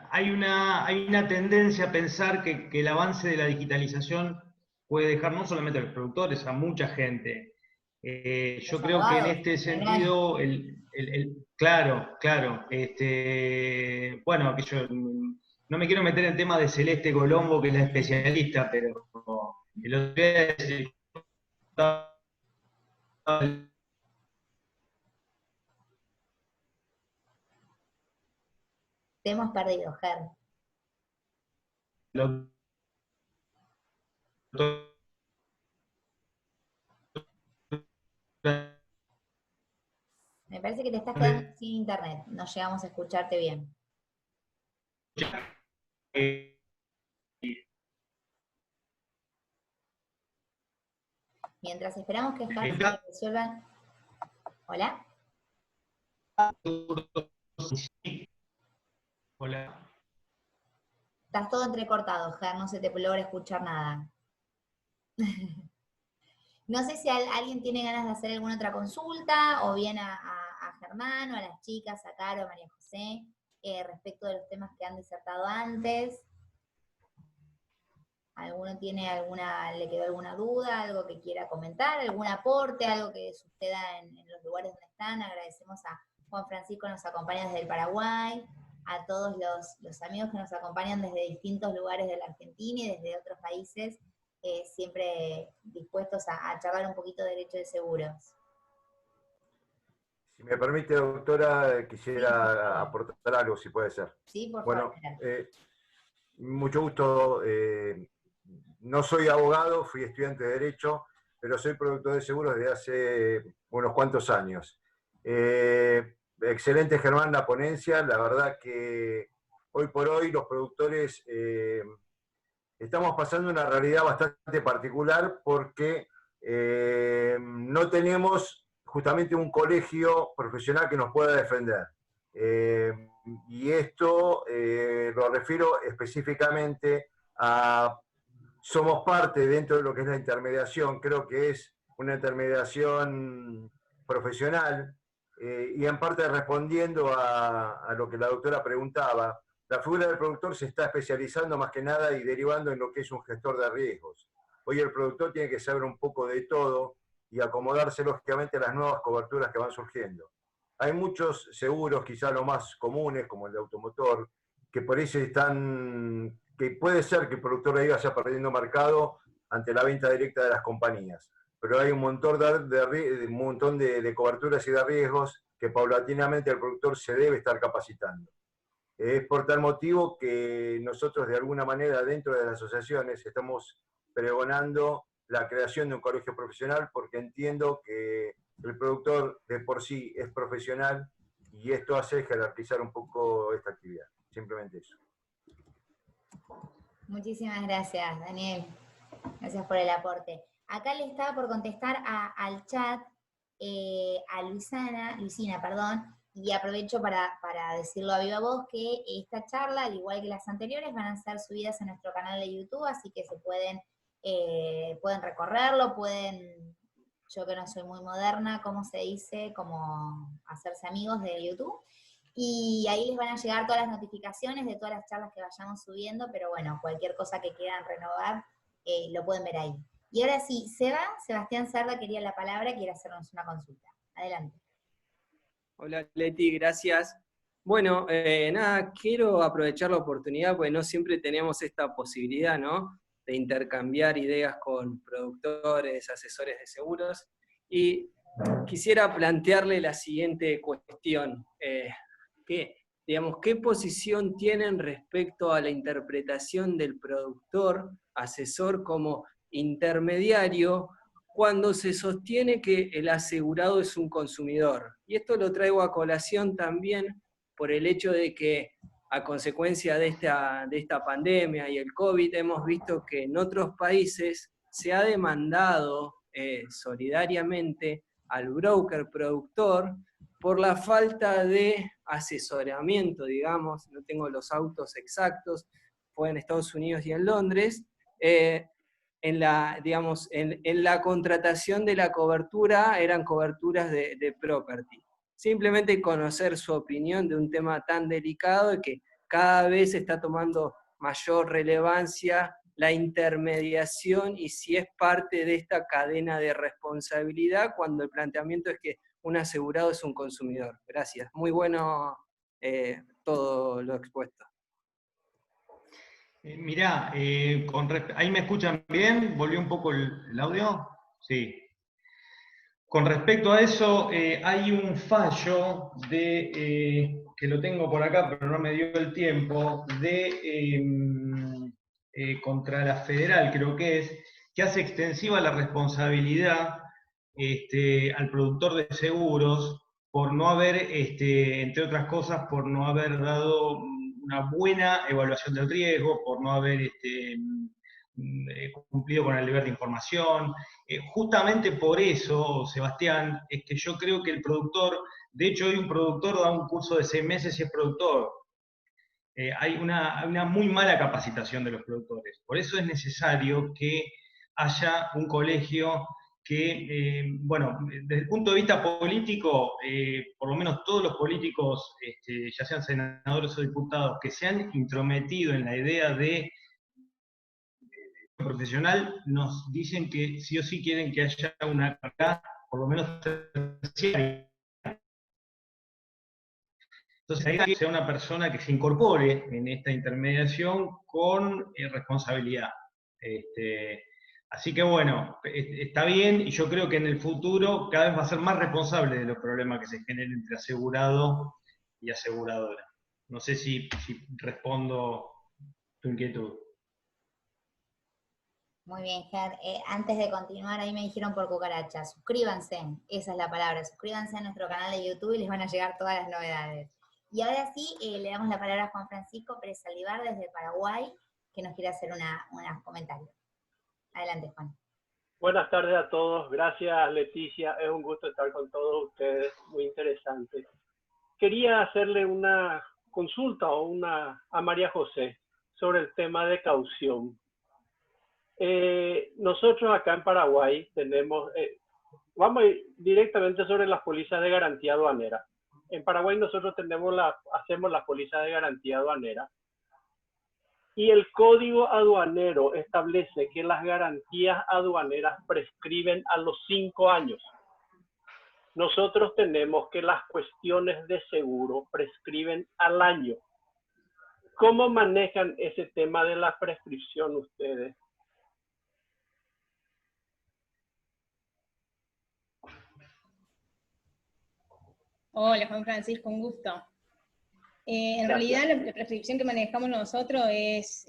D: hay una tendencia a pensar que el avance de la digitalización puede dejar no solamente a los productores, a mucha gente. Yo
A: Los
D: creo que en
A: abogados,
D: este
A: en general.
D: sentido, claro, claro, bueno, que yo no me quiero meter en tema de Celeste Colombo, que es la especialista, pero el otro día
A: Te hemos perdido, Ger. Me parece que te estás quedando sin internet. No llegamos a escucharte bien. Mientras esperamos que Ger se resuelvan. ¿Hola?
D: Hola.
A: Estás todo entrecortado, Ger. No se te logra escuchar nada. No sé si alguien tiene ganas de hacer alguna otra consulta, o bien a Germán, o a las chicas, a Caro, a María José, respecto de los temas que han disertado antes. ¿Alguno tiene le quedó alguna duda, algo que quiera comentar, algún aporte, algo que suceda en los lugares donde están? Agradecemos a Juan Francisco, que nos acompaña desde el Paraguay, a todos los amigos que nos acompañan desde distintos lugares de la Argentina y desde otros países, siempre dispuestos a charlar un poquito de derecho de seguros.
E: Si me permite, doctora,
A: Sí,
E: quisiera aportar algo, si puede ser.
A: Sí, por
E: Bueno,
A: favor.
E: mucho gusto. No soy abogado, fui estudiante de Derecho, pero soy productor de seguros desde hace unos cuantos años. Excelente, Germán, la ponencia. La verdad que hoy por hoy los productores estamos pasando una realidad bastante particular porque no tenemos justamente un colegio profesional que nos pueda defender. Y esto lo refiero específicamente a, somos parte dentro de lo que es la intermediación, creo que es una intermediación profesional, y en parte respondiendo a lo que la doctora preguntaba, la figura del productor se está especializando más que nada y derivando en lo que es un gestor de riesgos. Hoy el productor tiene que saber un poco de todo y acomodarse lógicamente a las nuevas coberturas que van surgiendo. Hay muchos seguros, quizá los más comunes, como el de automotor, que por eso están, que puede ser que el productor de ahí vaya perdiendo mercado ante la venta directa de las compañías. Pero hay un montón de coberturas y de riesgos que paulatinamente el productor se debe estar capacitando. Es por tal motivo que nosotros de alguna manera dentro de las asociaciones estamos pregonando la creación de un colegio profesional porque entiendo que el productor de por sí es profesional y esto hace jerarquizar un poco esta actividad. Simplemente eso.
A: Muchísimas gracias, Daniel. Gracias por el aporte. Acá le estaba por contestar al chat a Luisina, perdón, y aprovecho para decirlo a viva voz que esta charla, al igual que las anteriores, van a ser subidas a nuestro canal de YouTube, así que se pueden recorrerlo, yo que no soy muy moderna, ¿cómo se dice? Como hacerse amigos de YouTube. Y ahí les van a llegar todas las notificaciones de todas las charlas que vayamos subiendo, pero bueno, cualquier cosa que quieran renovar, lo pueden ver ahí. Y ahora sí, Sebastián Cerda quería la palabra, quiere hacernos una consulta. Adelante.
F: Hola Leti, gracias. Bueno, nada, quiero aprovechar la oportunidad porque no siempre tenemos esta posibilidad, ¿no?, de intercambiar ideas con productores, asesores de seguros, y quisiera plantearle la siguiente cuestión. ¿Qué posición tienen respecto a la interpretación del productor, asesor como intermediario, cuando se sostiene que el asegurado es un consumidor? Y esto lo traigo a colación también por el hecho de que a consecuencia de esta pandemia y el COVID hemos visto que en otros países se ha demandado solidariamente al broker productor por la falta de asesoramiento, digamos, no tengo los autos exactos, fue en Estados Unidos y en Londres, en la contratación de la cobertura, eran coberturas de property. simplemente conocer su opinión de un tema tan delicado y que cada vez está tomando mayor relevancia la intermediación y si es parte de esta cadena de responsabilidad cuando el planteamiento es que un asegurado es un consumidor. Gracias. Muy bueno todo lo expuesto.
D: Mirá, ¿ahí me escuchan bien? ¿Volvió un poco el audio? Sí. Con respecto a eso, hay un fallo que lo tengo por acá, pero no me dio el tiempo, contra la Federal, creo que hace extensiva la responsabilidad al productor de seguros por no haber, entre otras cosas, por no haber dado una buena evaluación del riesgo, por no haber cumplido con el deber de información. Justamente por eso, Sebastián, es que yo creo que el productor, de hecho hoy un productor da un curso de 6 meses y es productor. Hay una muy mala capacitación de los productores. Por eso es necesario que haya un colegio que, bueno, desde el punto de vista político, por lo menos todos los políticos, ya sean senadores o diputados, que se han intrometido en la idea de profesional, nos dicen que sí o sí quieren que haya una carga, por lo menos terciaria. Entonces, hay que sea una persona que se incorpore en esta intermediación con responsabilidad. Así que bueno, está bien, y yo creo que en el futuro cada vez va a ser más responsable de los problemas que se generen entre asegurado y aseguradora. No sé si respondo tu inquietud.
A: Muy bien, Ger. Antes de continuar, ahí me dijeron por cucaracha, suscríbanse, esa es la palabra, suscríbanse a nuestro canal de YouTube y les van a llegar todas las novedades. Y ahora sí, le damos la palabra a Juan Francisco Pérez Salivar desde Paraguay, que nos quiere hacer unos comentarios. Adelante, Juan.
G: Buenas tardes a todos, gracias Leticia, es un gusto estar con todos ustedes, muy interesante. Quería hacerle una consulta a María José sobre el tema de caución. Nosotros acá en Paraguay tenemos, vamos a ir directamente sobre las pólizas de garantía aduanera. En Paraguay nosotros hacemos las pólizas de garantía aduanera. Y el Código Aduanero establece que las garantías aduaneras prescriben a los 5 años. Nosotros tenemos que las cuestiones de seguro prescriben al año. ¿Cómo manejan ese tema de la prescripción ustedes?
B: Hola, Juan Francisco, un gusto. En realidad, la prescripción que manejamos nosotros es,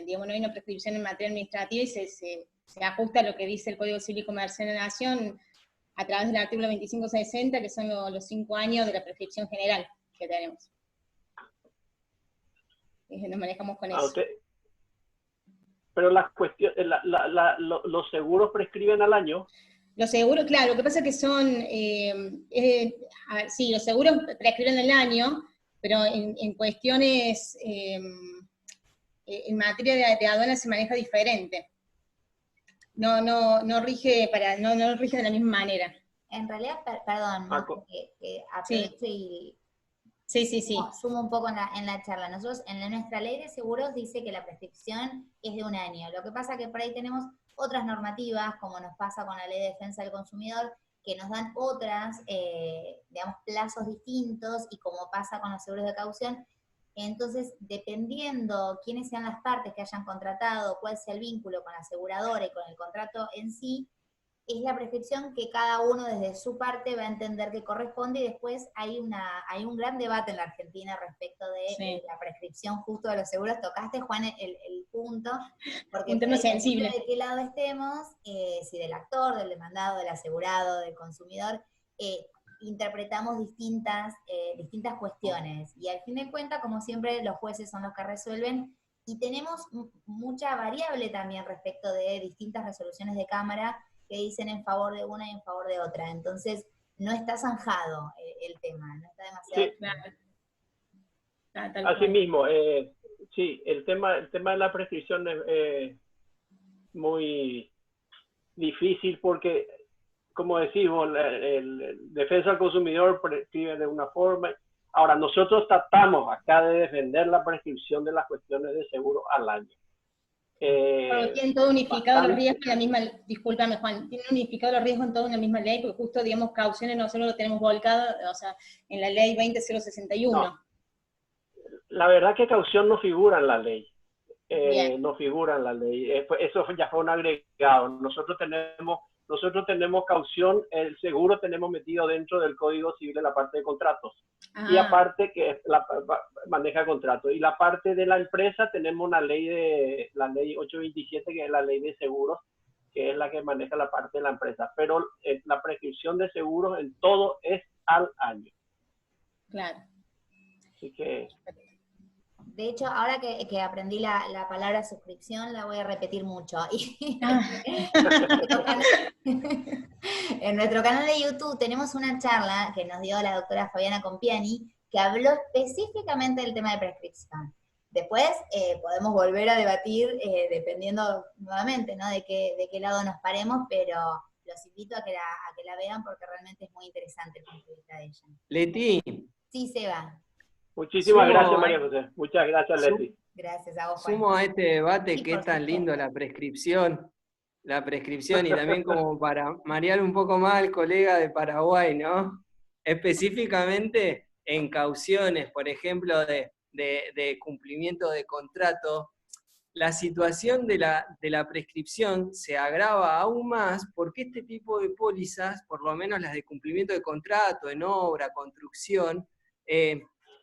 B: digamos, no hay una prescripción en materia administrativa y se ajusta a lo que dice el Código Civil y Comercial de la Nación a través del artículo 2560, que son los 5 años de la prescripción general que tenemos. Nos manejamos con eso.
G: Okay. Pero las cuestiones, los seguros prescriben al año.
B: Los seguros, claro, lo que pasa es que son, sí, los seguros prescriben al año, pero en cuestiones, en materia de aduana se maneja diferente. No rige no rige de la misma manera.
A: En realidad, perdón, ¿no? Aprovecho y
B: sí.
A: sumo un poco en la charla. Nosotros, en nuestra ley de seguros dice que la prescripción es de 1 año. Lo que pasa es que por ahí tenemos otras normativas, como nos pasa con la Ley de Defensa del Consumidor, que nos dan otras, digamos, plazos distintos, y como pasa con los seguros de caución. Entonces, dependiendo quiénes sean las partes que hayan contratado, cuál sea el vínculo con la aseguradora y con el contrato en sí, es la prescripción que cada uno desde su parte va a entender que corresponde, y después hay un gran debate en la Argentina respecto de la prescripción justo de los seguros. Tocaste, Juan, el punto, porque
B: un tema sensible.
A: De qué lado estemos, si del actor, del demandado, del asegurado, del consumidor, interpretamos distintas cuestiones, y al fin de cuentas, como siempre, los jueces son los que resuelven, y tenemos mucha variable también respecto de distintas resoluciones de Cámara que dicen en favor de una y en favor de otra. Entonces, no está zanjado el tema, no está demasiado...
G: Sí. Claro. Así mismo, sí, el tema de la prescripción es muy difícil porque, como decís vos, el defensa del consumidor prescribe de una forma. Ahora, nosotros tratamos acá de defender la prescripción de las cuestiones de seguro al año.
B: Pero tienen todo unificado los riesgos en la misma, discúlpame Juan, tienen unificado los riesgos en toda una misma ley, porque justo, digamos, cauciones nosotros lo tenemos volcado, o sea, en la ley 20061.
G: No. La verdad que caución no figura en la ley.
B: No
G: figura en la ley. Eso ya fue un agregado. Nosotros tenemos caución, el seguro tenemos metido dentro del Código Civil de la parte de contratos. Y aparte que maneja contratos. Y la parte de la empresa tenemos la ley 827, que es la ley de seguros, que es la que maneja la parte de la empresa. Pero la prescripción de seguros en todo es al año.
B: Claro.
G: Así que...
A: De hecho, ahora que aprendí la palabra suscripción, la voy a repetir mucho. En nuestro canal de YouTube tenemos una charla que nos dio la doctora Fabiana Compiani, que habló específicamente del tema de prescripción. Después podemos volver a debatir, dependiendo nuevamente, ¿no?, de qué lado nos paremos, pero los invito a que la vean porque realmente es muy interesante el punto de vista de ella.
F: Leti.
A: Sí, Seba.
G: Muchísimas gracias, María José. Muchas gracias, Leti.
A: Gracias a vos, Juan.
F: Sumo a este debate
A: Sí,
F: que es tan lindo la prescripción, y también como para marear un poco más al colega de Paraguay, ¿no? Específicamente en cauciones, por ejemplo, de cumplimiento de contrato, la situación de la prescripción se agrava aún más porque este tipo de pólizas, por lo menos las de cumplimiento de contrato, en obra, construcción,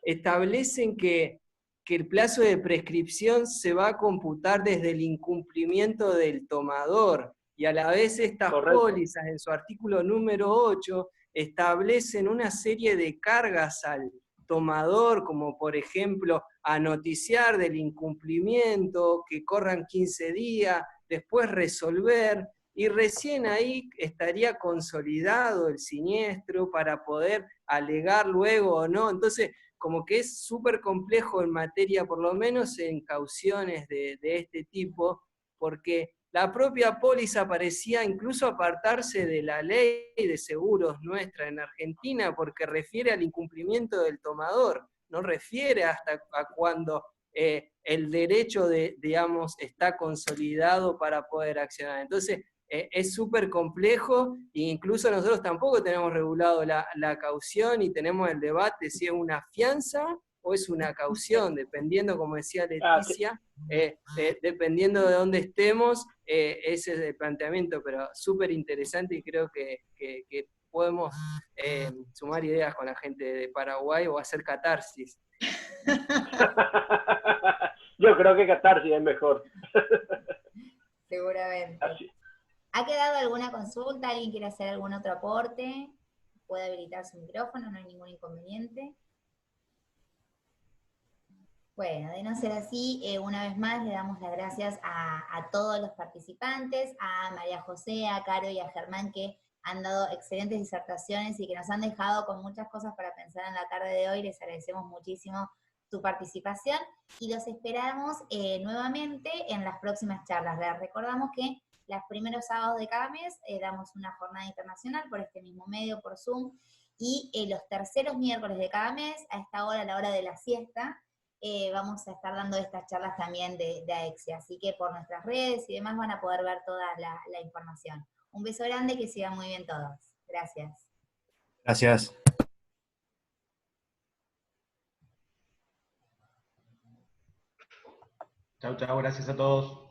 F: establecen que el plazo de prescripción se va a computar desde el incumplimiento del tomador, y a la vez estas pólizas, en su artículo número 8, establecen una serie de cargas al tomador, como por ejemplo a noticiar del incumplimiento, que corran 15 días, después resolver, y recién ahí estaría consolidado el siniestro para poder alegar luego o no. Entonces, como que es súper complejo en materia, por lo menos en cauciones de este tipo, porque la propia póliza parecía incluso apartarse de la ley de seguros nuestra en Argentina, porque refiere al incumplimiento del tomador, no refiere hasta a cuando el derecho digamos, está consolidado para poder accionar. Entonces, es súper complejo, e incluso nosotros tampoco tenemos regulado la caución, y tenemos el debate si es una fianza o es una caución, dependiendo, como decía Leticia, dependiendo de dónde estemos, ese es el planteamiento, pero súper interesante, y creo que podemos sumar ideas con la gente de Paraguay o hacer catarsis.
G: Yo creo que catarsis es mejor.
A: Seguramente.
G: Así.
A: ¿Ha quedado alguna consulta? ¿Alguien quiere hacer algún otro aporte? Puede habilitar su micrófono, no hay ningún inconveniente. Bueno, de no ser así, una vez más le damos las gracias a todos los participantes, a María José, a Caro y a Germán, que han dado excelentes disertaciones y que nos han dejado con muchas cosas para pensar en la tarde de hoy. Les agradecemos muchísimo su participación y los esperamos nuevamente en las próximas charlas. Les recordamos que los primeros sábados de cada mes damos una jornada internacional por este mismo medio, por Zoom, y los terceros miércoles de cada mes, a esta hora, a la hora de la siesta, vamos a estar dando estas charlas también de AEXIA, así que por nuestras redes y demás van a poder ver toda la información. Un beso grande, que sigan muy bien todos. Gracias.
H: Gracias.
D: Chau, chau, gracias a todos.